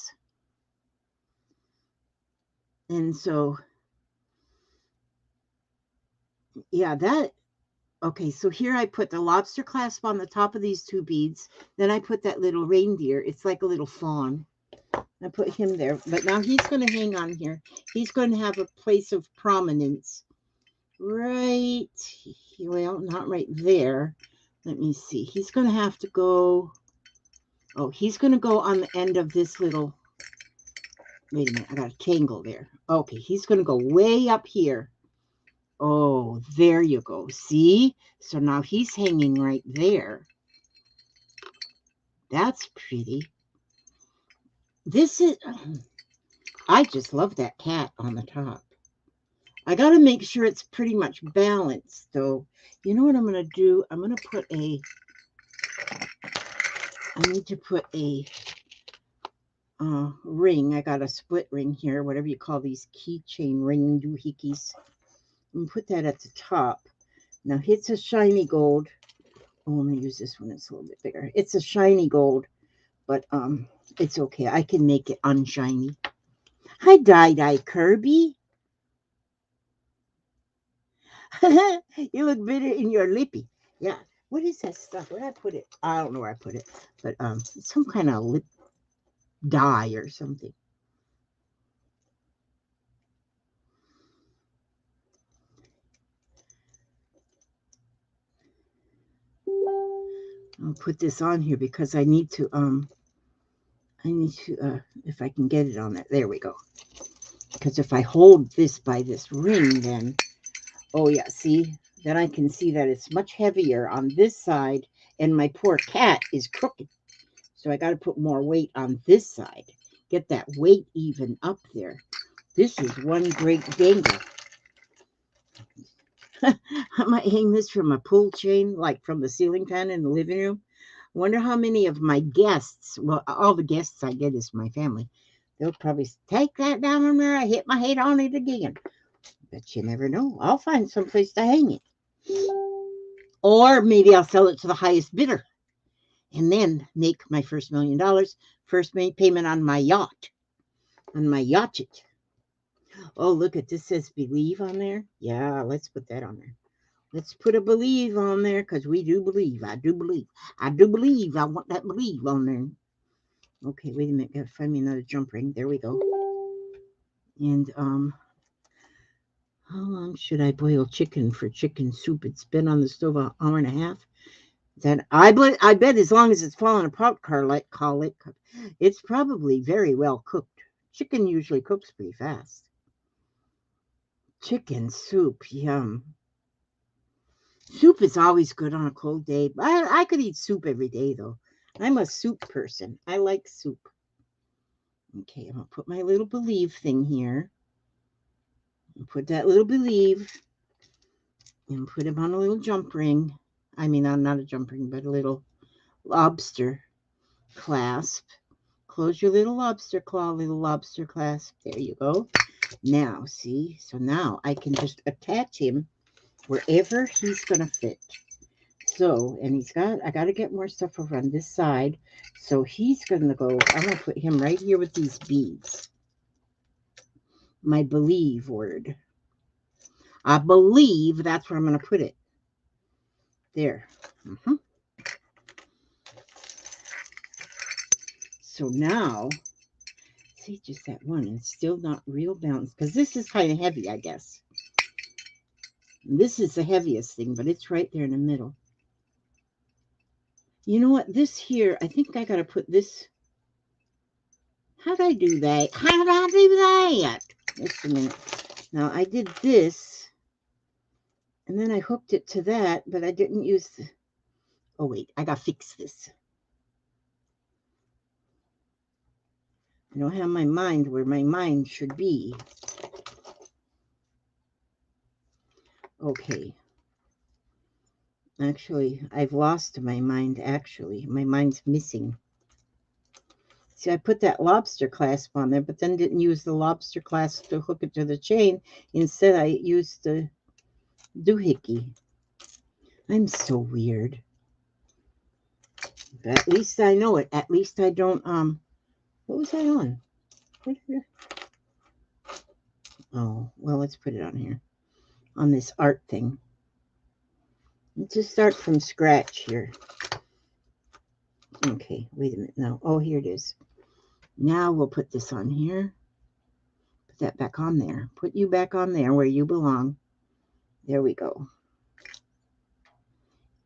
A: And so, yeah, okay, so here I put the lobster clasp on the top of these two beads. Then I put that little reindeer. It's like a little fawn. I put him there. But now he's going to hang on here. He's going to have a place of prominence. Right, well, not right there. Let me see. He's going to have to go. Oh, he's going to go on the end of this little. Wait a minute. I got a tangle there. Okay, he's going to go way up here. Oh, there you go. See? So now he's hanging right there. That's pretty. This is, I just love that cat on the top. I got to make sure it's pretty much balanced, though. You know what I'm going to do? I'm going to put I need to put a ring. I got a split ring here, whatever you call these keychain ring doohickeys. And put that at the top. Now it's a shiny gold. Oh, I'm going to use this one. It's a little bit bigger. It's a shiny gold, but it's okay. I can make it unshiny. Hi, Dye Kirby. You look better in your lippy. Yeah. What is that stuff? Where did I put it? I don't know where I put it, but it's some kind of lip dye or something. I'll put this on here because I need to if I can get it on there. There we go. Because if I hold this by this ring, then, oh yeah, see, then I can see that it's much heavier on this side, and my poor cat is crooked. So I got to put more weight on this side. Get that weight even up there. This is one great dangle. I might hang this from a pull chain, like from the ceiling fan in the living room. I wonder how many of my guests, well, all the guests I get is my family. They'll probably take that down from there. I hit my head on it again. But you never know. I'll find some place to hang it. Or maybe I'll sell it to the highest bidder and then make my first $1 million, first payment on my yacht, on my yacht. Oh, look at this, says believe on there. Yeah, let's put that on there. Let's put a believe on there because we do believe. I do believe. I do believe. I want that believe on there. Okay, wait a minute. Gotta find me another jump ring. There we go. And how long should I boil chicken for chicken soup? It's been on the stove an hour and a half. Then I bet as long as it's falling apart, call it. It's probably very well cooked. Chicken usually cooks pretty fast. Chicken soup, yum. Soup is always good on a cold day. I could eat soup every day, though. I'm a soup person. I like soup. Okay, I'm going to put my little believe thing here. Put that little believe. And put him on a little jump ring. I mean, not a jump ring, but a little lobster clasp. Close your little lobster claw, little lobster clasp. There you go. Now, see? So now I can just attach him wherever he's going to fit. So, and I got to get more stuff over on this side. So he's going to go, I'm going to put him right here with these beads. My believe word. I believe that's where I'm going to put it. There. So now, see, just that one. It's still not real balanced because this is kind of heavy, I guess. This is the heaviest thing, but it's right there in the middle. You know what? This here, I think I got to put this. How did I do that? How did I do that? Just a minute. Now, I did this, and then I hooked it to that, but I didn't use the... Oh, wait. I got to fix this. I don't have my mind where my mind should be. Okay. Actually, I've lost my mind, actually. My mind's missing. See, I put that lobster clasp on there, but then didn't use the lobster clasp to hook it to the chain. Instead, I used the doohickey. I'm so weird. But at least I know it. At least I don't, what was that on? Oh, well, let's put it on here. On this art thing. Let's just start from scratch here. Okay, wait a minute. No. Oh, here it is. Now we'll put this on here. Put that back on there. Put you back on there where you belong. There we go.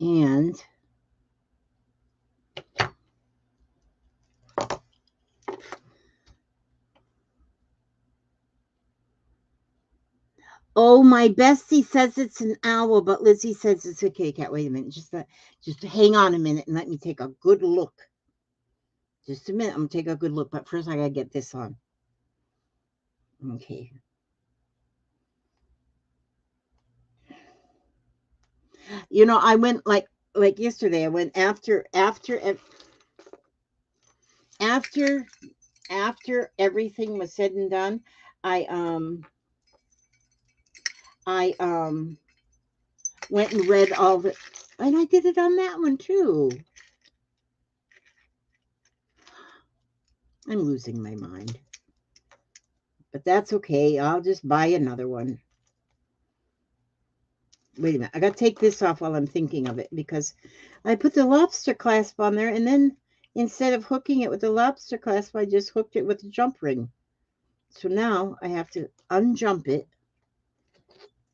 A: And oh, my bestie says it's an owl, but Lizzie says it's a kitty cat. Wait a minute. Just hang on a minute and let me take a good look. Just a minute. I'm going to take a good look. But first, I got to get this on. Okay. You know, I went like yesterday. I went after everything was said and done. I went and read all the, and I did it on that one too. I'm losing my mind. But that's okay. I'll just buy another one. Wait a minute. I got to take this off while I'm thinking of it because I put the lobster clasp on there and then instead of hooking it with the lobster clasp, I just hooked it with the jump ring. So now I have to unjump it,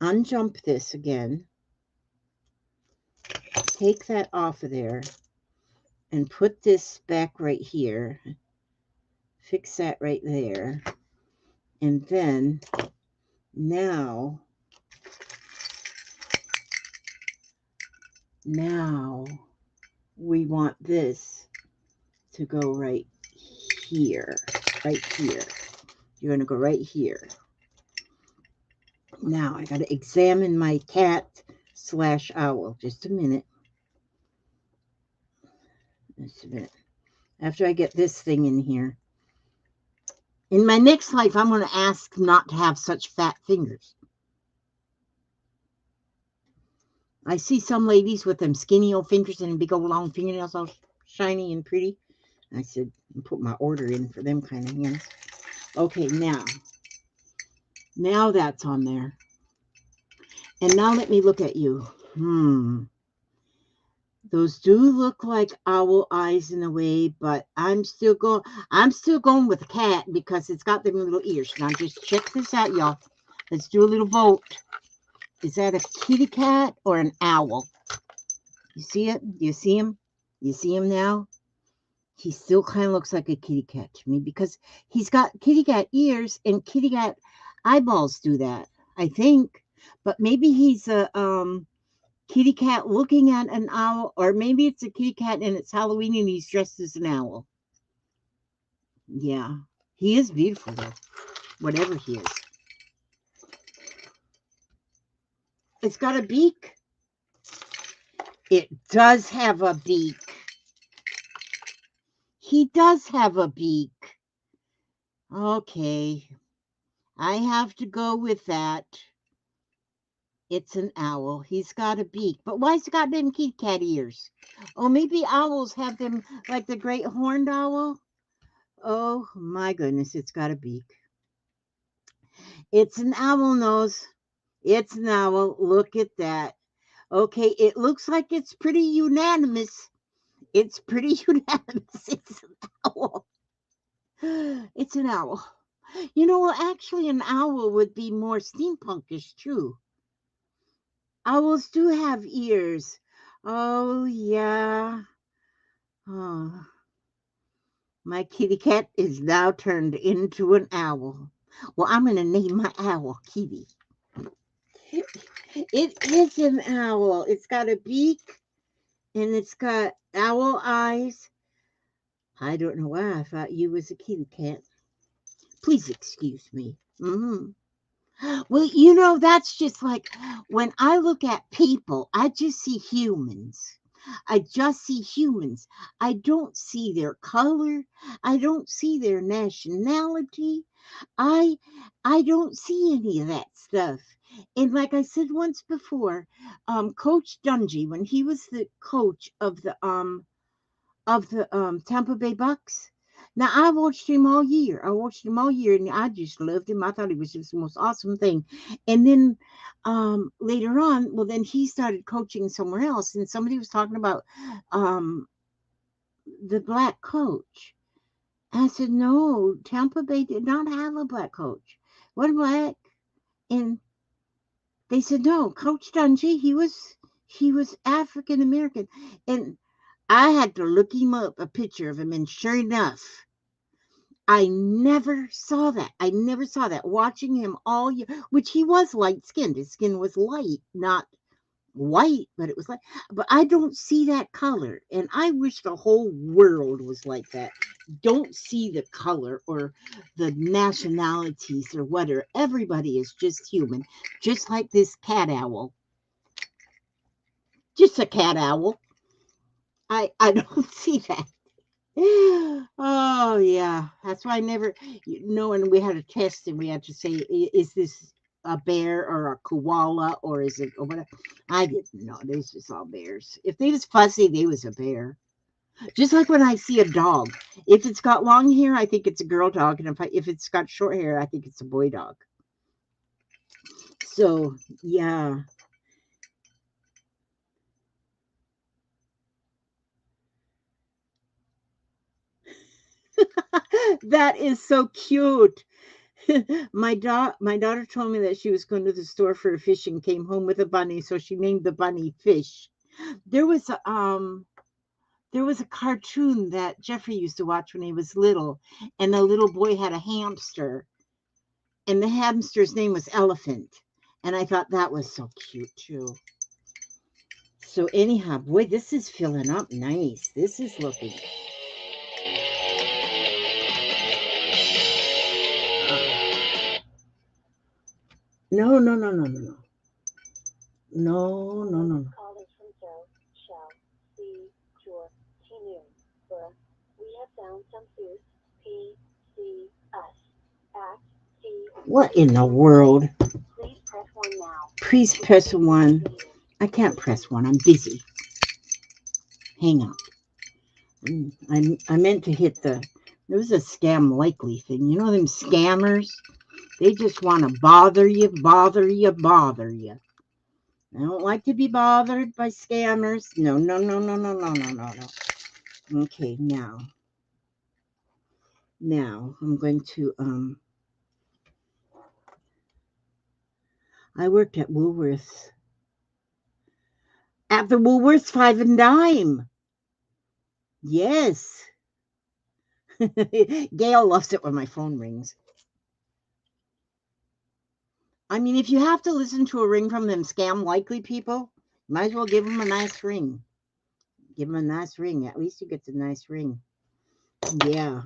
A: unjump this again, take that off of there, and put this back right here. Fix that right there. And then now we want this to go right here, right here. You're going to go right here. Now I got to examine my cat/owl. Just a minute. Just a minute. After I get this thing in here. In my next life, I'm going to ask not to have such fat fingers. I see some ladies with them skinny old fingers and big old long fingernails all shiny and pretty. I said, put my order in for them kind of hands. Okay, now that's on there. And now let me look at you. Those do look like owl eyes in a way, but I'm still going with a cat because it's got them little ears. Now just check this out, y'all. Let's do a little vote. Is that a kitty cat or an owl? You see it? You see him? You see him now? He still kind of looks like a kitty cat to me because he's got kitty cat ears and kitty cat eyeballs do that, I think. But maybe he's a kitty cat looking at an owl, or maybe it's a kitty cat and it's Halloween and he's dressed as an owl. Yeah, he is beautiful though, whatever he is. It's got a beak. It does have a beak. He does have a beak. Okay, I have to go with that. It's an owl. He's got a beak. But why's he got them kitty cat ears? Oh, maybe owls have them like the great horned owl. Oh, my goodness. It's got a beak. It's an owl nose. It's an owl. Look at that. Okay, it looks like it's pretty unanimous. It's pretty unanimous. It's an owl. It's an owl. You know, actually, an owl would be more steampunkish, too. Owls do have ears. Oh, yeah. Oh. My kitty cat is now turned into an owl. Well, I'm going to name my owl Kitty. It is an owl. It's got a beak and it's got owl eyes. I don't know why I thought you was a kitty cat. Please excuse me. Well, you know, that's just like when I look at people, I just see humans. I just see humans. I don't see their color. I don't see their nationality. I I don't see any of that stuff. And like I said once before, Coach Dungy, when he was the coach of the Tampa Bay Bucks. Now I watched him all year. I watched him all year, and I just loved him. I thought he was just the most awesome thing. And then later on, well, then he started coaching somewhere else, and somebody was talking about um, the black coach. I said, no, Tampa Bay did not have a black coach. What black? And they said, no, Coach Dungy, he was African American, and I had to look him up, a picture of him, and sure enough, I never saw that. I never saw that. Watching him all year, which he was light skinned. His skin was light, not white, but it was like, but I don't see that color. And I wish the whole world was like that. Don't see the color or the nationalities or whatever. Everybody is just human, just like this cat owl. Just a cat owl. I don't see that. Oh yeah, that's why I never know. And we had a test, and we had to say, is this a bear or a koala, or is it or whatever? I didn't know. They was just all bears. If they was fussy, they was a bear. Just like when I see a dog, if it's got long hair, I think it's a girl dog, and if it's got short hair, I think it's a boy dog. So yeah. That is so cute. My daughter told me that she was going to the store for a fish and came home with a bunny, so she named the bunny Fish. There was a there was a cartoon that Jeffrey used to watch when he was little, and the little boy had a hamster, and the hamster's name was Elephant, and I thought that was so cute too. So anyhow, boy, this is filling up nice. This is looking. No, no, no, no, no, no. No, no, no, no. What in the world? Please press one. I can't press one. I'm busy. Hang on. I meant to hit the. There was a scam likely thing. You know them scammers? They just want to bother you, bother you, bother you. I don't like to be bothered by scammers. No, no, no, no, no, no, no, no, no. Okay, now I'm going to I worked at Woolworths. At the Woolworths 5 and Dime. Yes. Gail loves it when my phone rings. I mean, if you have to listen to a ring from them scam likely people, might as well give them a nice ring. Give them a nice ring. At least you get the nice ring. Yeah.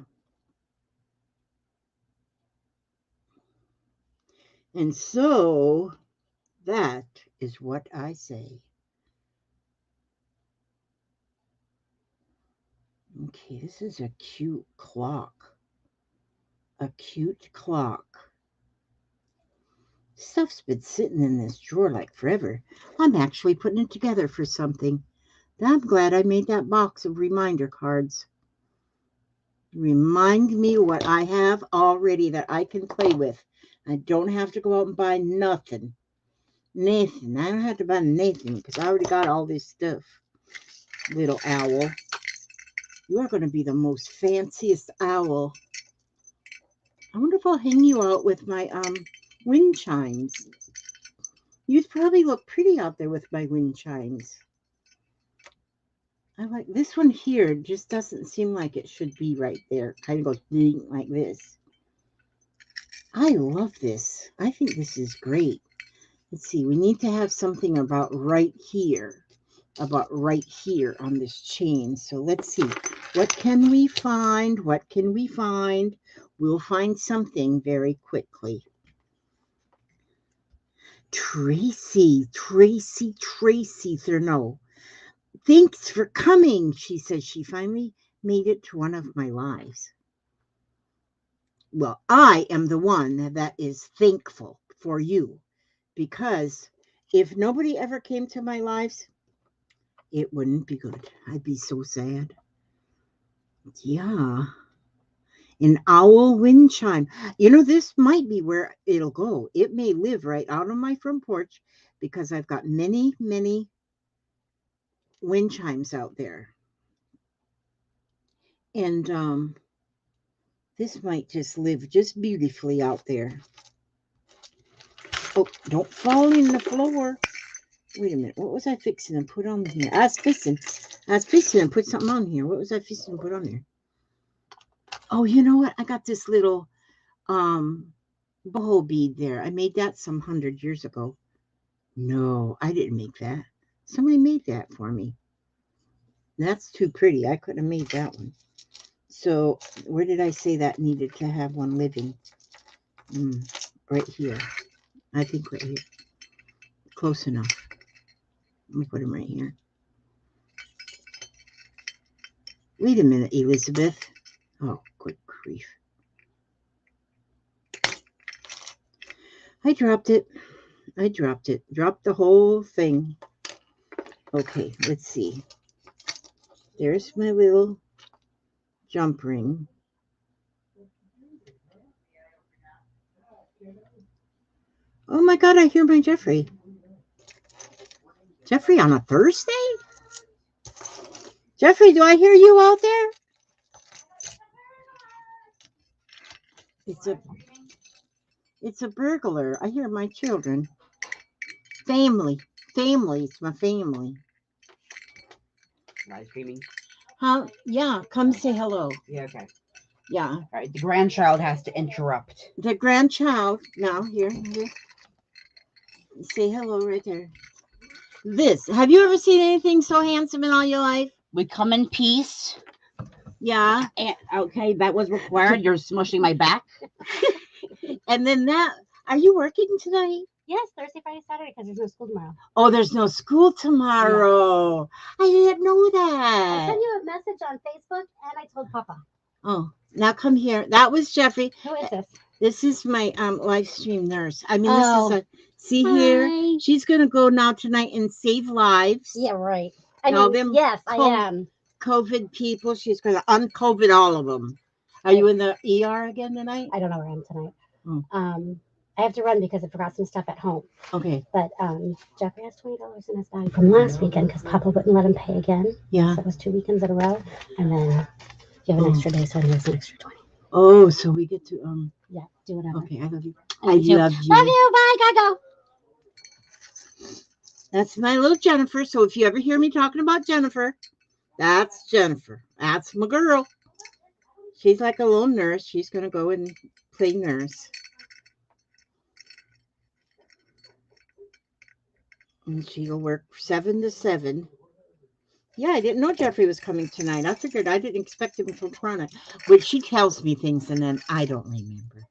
A: And so that is what I say. Okay, this is a cute clock. A cute clock. Stuff's been sitting in this drawer like forever. I'm actually putting it together for something. I'm glad I made that box of reminder cards. Remind me what I have already that I can play with. I don't have to go out and buy nothing. Nathan, I don't have to buy Nathan because I already got all this stuff. Little owl. You are going to be the most fanciest owl. I wonder if I'll hang you out with my wind chimes. You'd probably look pretty out there with my wind chimes. I like this one here. Just doesn't seem like it should be right there. It kind of goes ding like this. I love this. I think this is great. Let's see. We need to have something about right here. About right here on this chain. So let's see. What can we find? What can we find? We'll find something very quickly. Tracy Thurneau. Thanks for coming, she says. She finally made it to one of my lives. Well, I am the one that is thankful for you, because if nobody ever came to my lives, it wouldn't be good. I'd be so sad. Yeah. An owl wind chime. You know, this might be where it'll go. It may live right out on my front porch because I've got many, many wind chimes out there. And this might just live just beautifully out there. Oh, don't fall in the floor. Wait a minute. What was I fixing to put on here? I was fixing to put something on here. What was I fixing to put on there? Oh, you know what? I got this little boho bead there. I made that some 100 years ago. No, I didn't make that. Somebody made that for me. That's too pretty. I couldn't have made that one. So where did I say that needed to have one living? Right here. I think right here. Close enough. Let me put him right here. Wait a minute, Elizabeth. Oh, good grief. I dropped it. Dropped the whole thing. Okay, let's see. There's my little jump ring. Oh my God, I hear my Jeffrey. Jeffrey on a Thursday? Jeffrey, do I hear you out there? It's a burglar. I hear my children. Family. It's my family.
B: Live streaming.
A: Huh? Yeah, come say hello.
B: Yeah, okay.
A: Yeah.
B: All right, the grandchild has to interrupt.
A: The grandchild. Now, here. Say hello right there. Have you ever seen anything so handsome in all your life?
B: We come in peace.
A: Yeah.
B: And, okay, that was required. You're smushing my back.
A: And then are you working tonight?
C: Yes, Thursday, Friday, Saturday, because there's no school tomorrow.
A: Oh, there's no school tomorrow. Yeah. I didn't know that.
C: I sent you a message on Facebook, and I told Papa.
A: Oh, now come here. That was Jeffrey.
C: Who is this?
A: This is my live stream nurse. I mean,
C: Oh.
A: See
C: Hi.
A: here? She's going to go now tonight and save lives.
C: Yeah, right.
A: I
C: Yes, I am.
A: COVID people. She's going to uncovid all of them. Are you in the ER again tonight?
C: I don't know where I am tonight.
A: Oh.
C: I have to run because I forgot some stuff at home.
A: Okay.
C: But Jeffrey has $20 in his bag from last weekend because Papa wouldn't let him pay again.
A: Yeah.
C: So it was 2 weekends in a row. And then you have an extra day, so I need an extra 20.
A: Oh, so we get to
C: Yeah, do whatever.
A: Okay, I love you.
C: I love you. Love you. Bye. Gotta go.
A: That's my little Jennifer. So if you ever hear me talking about Jennifer, that's Jennifer. That's my girl. She's like a little nurse. She's going to go and play nurse. And she'll work 7 to 7. Yeah, I didn't know Jeffrey was coming tonight. I figured I didn't expect him until tomorrow. But she tells me things and then I don't remember.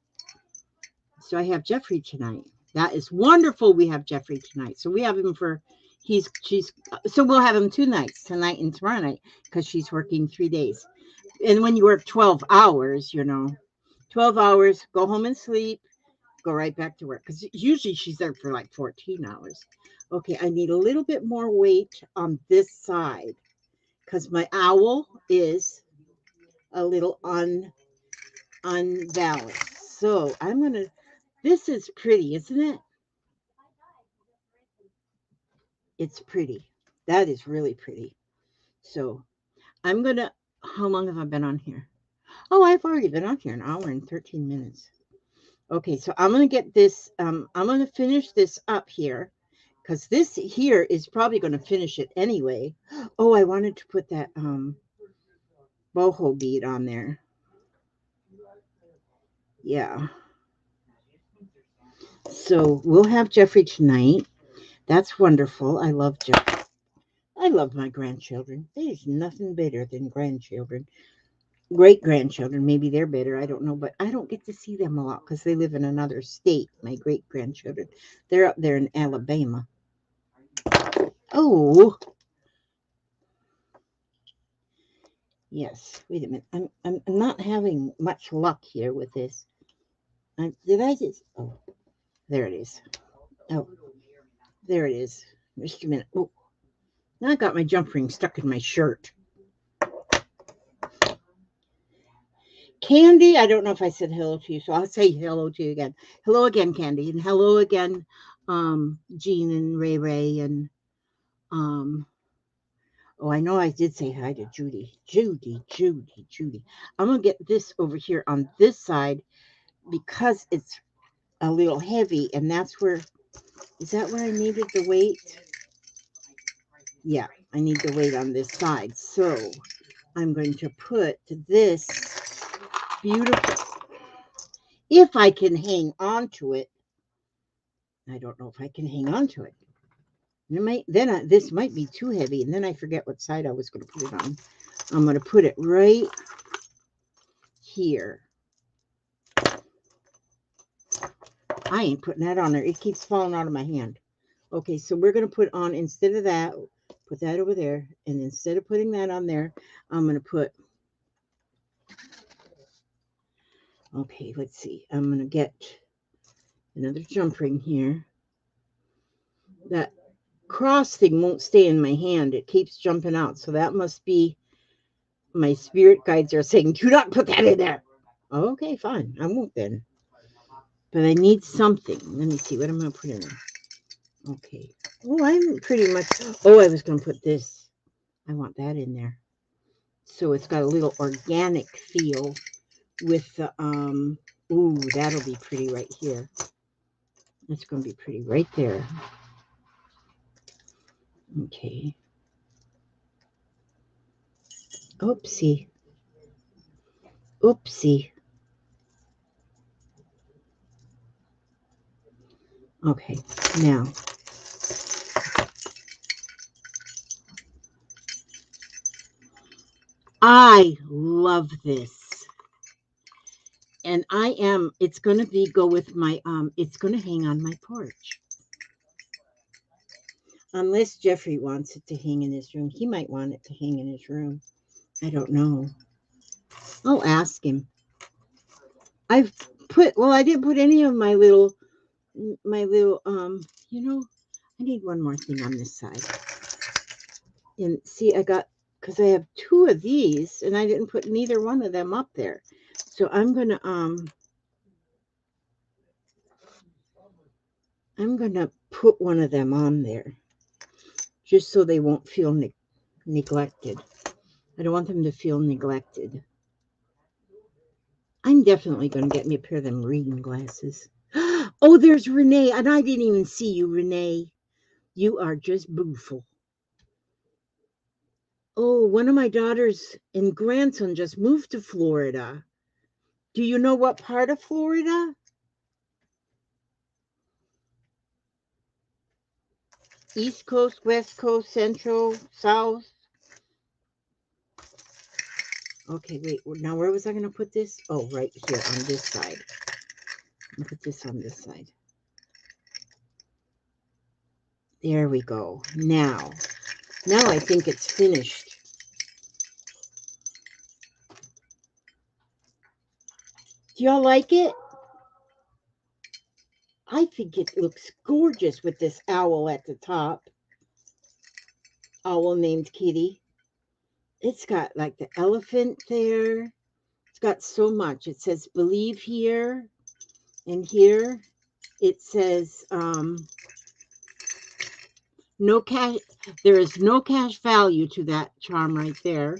A: So I have Jeffrey tonight. That is wonderful. We have Jeffrey tonight. So we have him so we'll have him 2 nights, tonight and tomorrow night, because she's working 3 days. And when you work 12 hours, 12 hours, go home and sleep, go right back to work. Because usually she's there for like 14 hours. Okay, I need a little bit more weight on this side because my owl is a little unbalanced. So this is pretty, isn't it? It's pretty. That is really pretty. So how long have I been on here? Oh, I've already been on here 1 hour and 13 minutes. Okay, so I'm going to get this, I'm going to finish this up here. Because this here is probably going to finish it anyway. Oh, I wanted to put that boho bead on there. Yeah. So we'll have Jeffrey tonight. That's wonderful. I love Jeffrey. I love my grandchildren. There's nothing better than grandchildren. Great-grandchildren. Maybe they're better. I don't know. But I don't get to see them a lot because they live in another state. My great-grandchildren. They're up there in Alabama. Oh, Yes, wait a minute. I'm not having much luck here with this. Did I just? Oh, there it is. Oh, there it is. Just a minute. Oh, now I got my jump ring stuck in my shirt. Candy, I don't know if I said hello to you, so I'll say hello to you again. Hello again, Candy, and hello again, Jean and Ray Ray, and oh, I know I did say hi to Judy. Judy. I'm gonna get this over here on this side because it's a little heavy, and that's where, is that where I needed the weight? Yeah, I need the weight on this side. So I'm going to put this beautiful, if I can hang on to it. I don't know if I can hang on to it. It might, then this might be too heavy, and then I forget what side I was going to put it on. I'm going to put it right here. I ain't putting that on there. It keeps falling out of my hand. Okay, so we're going to put on, instead of that, put that over there. And instead of putting that on there, I'm going to put, okay, let's see. I'm going to get another jump ring here. That cross thing won't stay in my hand. It keeps jumping out. So that must be, my spirit guides are saying, do not put that in there. Okay, fine. I won't then. But I need something. Let me see what I'm going to put in there. Okay. Oh, I'm pretty much, oh, I was going to put this. I want that in there. So it's got a little organic feel with the, ooh, that'll be pretty right here. That's going to be pretty right there. Okay. Oopsie. Oopsie. Okay, now. I love this. And it's going to go with my, it's going to hang on my porch. Unless Jeffrey wants it to hang in his room. He might want it to hang in his room. I don't know. I'll ask him. I didn't put any of my little, you know, I need one more thing on this side. And see, because I have two of these, and I didn't put neither one of them up there. So I'm going to put one of them on there, just so they won't feel neglected. I don't want them to feel neglected. I'm definitely going to get me a pair of them reading glasses. Oh, there's Renee, and I didn't even see you, Renee. You are just beautiful. Oh, one of my daughters and grandson just moved to Florida. Do you know what part of Florida? East Coast, West Coast, Central, South? Okay, wait. Now, where was I going to put this? Oh, right here on this side. I'm going to put this on this side. There we go. Now I think it's finished. Do y'all like it? I think it looks gorgeous with this owl at the top. Owl named Kitty. It's got like the elephant there. It's got so much. It says believe here. And here it says no cash. There is no cash value to that charm right there.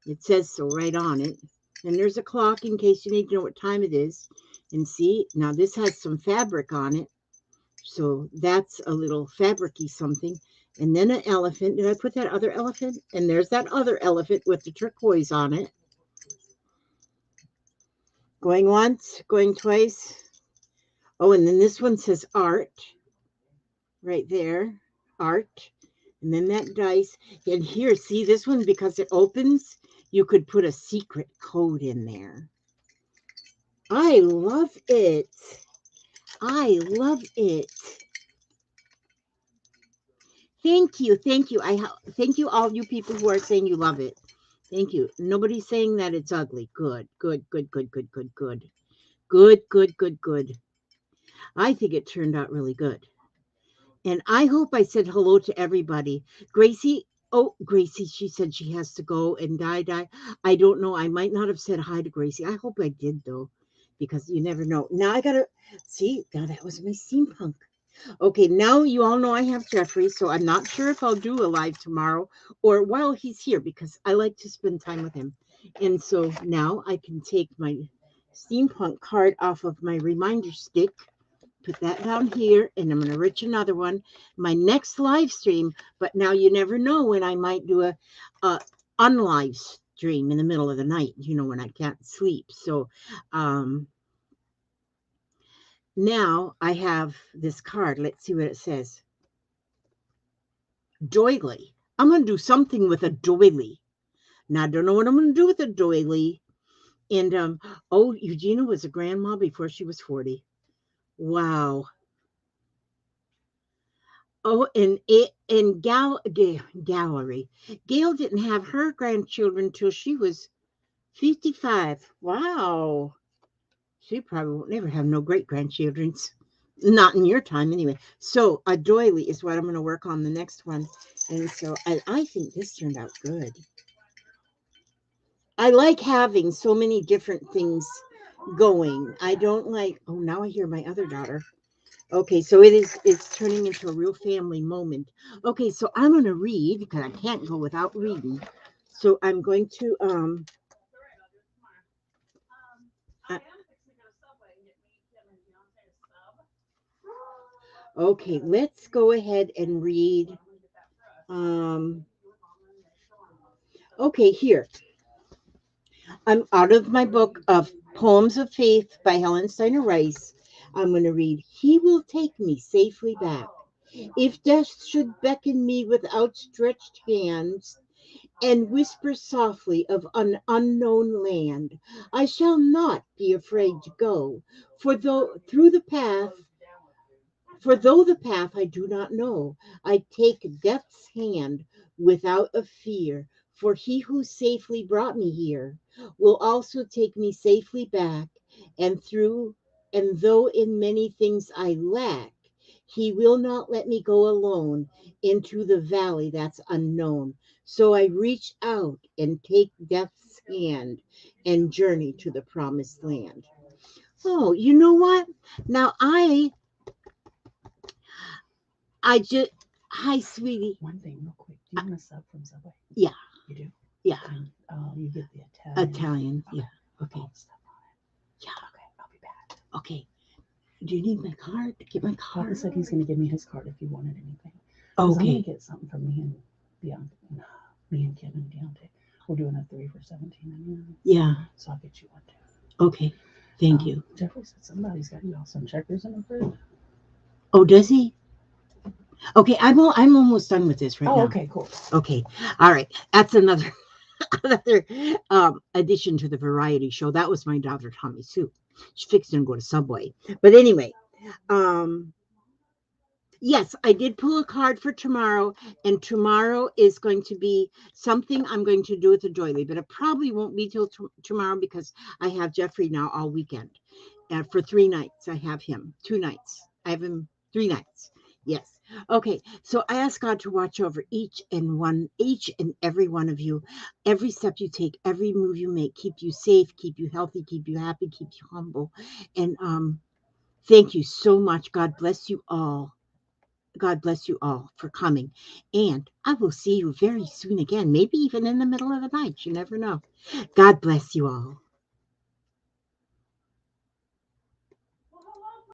A: It says so right on it. And there's a clock in case you need to know what time it is. And see, now this has some fabric on it. So that's a little fabric-y something. And then an elephant. Did I put that other elephant? And there's that other elephant with the turquoise on it. Going once, going twice. Oh, and then this one says art. Right there. Art. And then that dice. And here, see this one, because it opens, you could put a secret code in there. I love it. I love it. Thank you. Thank you. Thank you all you people who are saying you love it. Thank you. Nobody's saying that it's ugly. Good, good, good, good, good, good, good. Good, good, good, good. I think it turned out really good. And I hope I said hello to everybody. Gracie, oh, Gracie, she said she has to go and die. I don't know. I might not have said hi to Gracie. I hope I did, though, because you never know. Now I got to see. Now that was my steampunk. Okay, now you all know I have Jeffrey, so I'm not sure if I'll do a live tomorrow or while he's here because I like to spend time with him. And so now I can take my steampunk card off of my reminder stick, put that down here, and I'm going to reach another one. My next live stream, but now you never know when I might do a unlive stream in the middle of the night, when I can't sleep. So, now I have this card. Let's see what it says. Doily. I'm going to do something with a doily. Now, I don't know what I'm going to do with a doily. And, oh, Eugenia was a grandma before she was 40. Wow. Oh, and gallery. Gail didn't have her grandchildren till she was 55. Wow. She probably won't never have no great-grandchildren. Not in your time, anyway. So a doily is what I'm going to work on the next one. And so I think this turned out good. I like having so many different things going. I don't like, oh, now I hear my other daughter. Okay, so it's turning into a real family moment. Okay, so I'm going to read because I can't go without reading. So I'm going to okay, let's go ahead and read. Okay, here. I'm out of my book of Poems of Faith by Helen Steiner Rice. I'm going to read, He will take me safely back. If death should beckon me with outstretched hands and whisper softly of an unknown land, I shall not be afraid to go, for though the path I do not know, I take death's hand without a fear, for he who safely brought me here will also take me safely back, and though in many things I lack, he will not let me go alone into the valley that's unknown. So I reach out and take death's hand and journey to the promised land. Oh, you know what? Now I just, hi, sweetie.
D: One thing, real quick. Do you want a sub from Subway?
A: Yeah.
D: You do?
A: Yeah.
D: You get the Italian.
A: Italian. Yeah. Okay.
D: All the stuff on it.
A: Yeah.
D: Okay, I'll be back.
A: Okay. Do you need my card? Get my
D: Papa
A: card.
D: said he's going to give me his card if you wanted anything. 'Cause I'm going
A: Okay.
D: to get something from me and Bianca, me and Kim and Deontay. We're doing a 3 for 17.
A: Yeah.
D: So I'll get you one too.
A: Okay. Thank you.
D: Jeffrey said somebody's got you all some checkers in the fridge.
A: Oh, does he? Okay. I'm almost done with this right now.
D: Okay, cool.
A: Okay. All right. That's another addition to the variety show. That was my daughter Tommy Sue. She fixed to go to Subway. But anyway, yes, I did pull a card for tomorrow, and tomorrow is going to be something I'm going to do with the doily, but it probably won't be till tomorrow because I have Jeffrey now all weekend. For 3 nights, I have him. 2 nights. I have him 3 nights. Yes. Okay. So I ask God to watch over each and every one of you. Every step you take, every move you make, keep you safe, keep you healthy, keep you happy, keep you humble. And thank you so much. God bless you all. God bless you all for coming. And I will see you very soon again, maybe even in the middle of the night. You never know. God bless you all.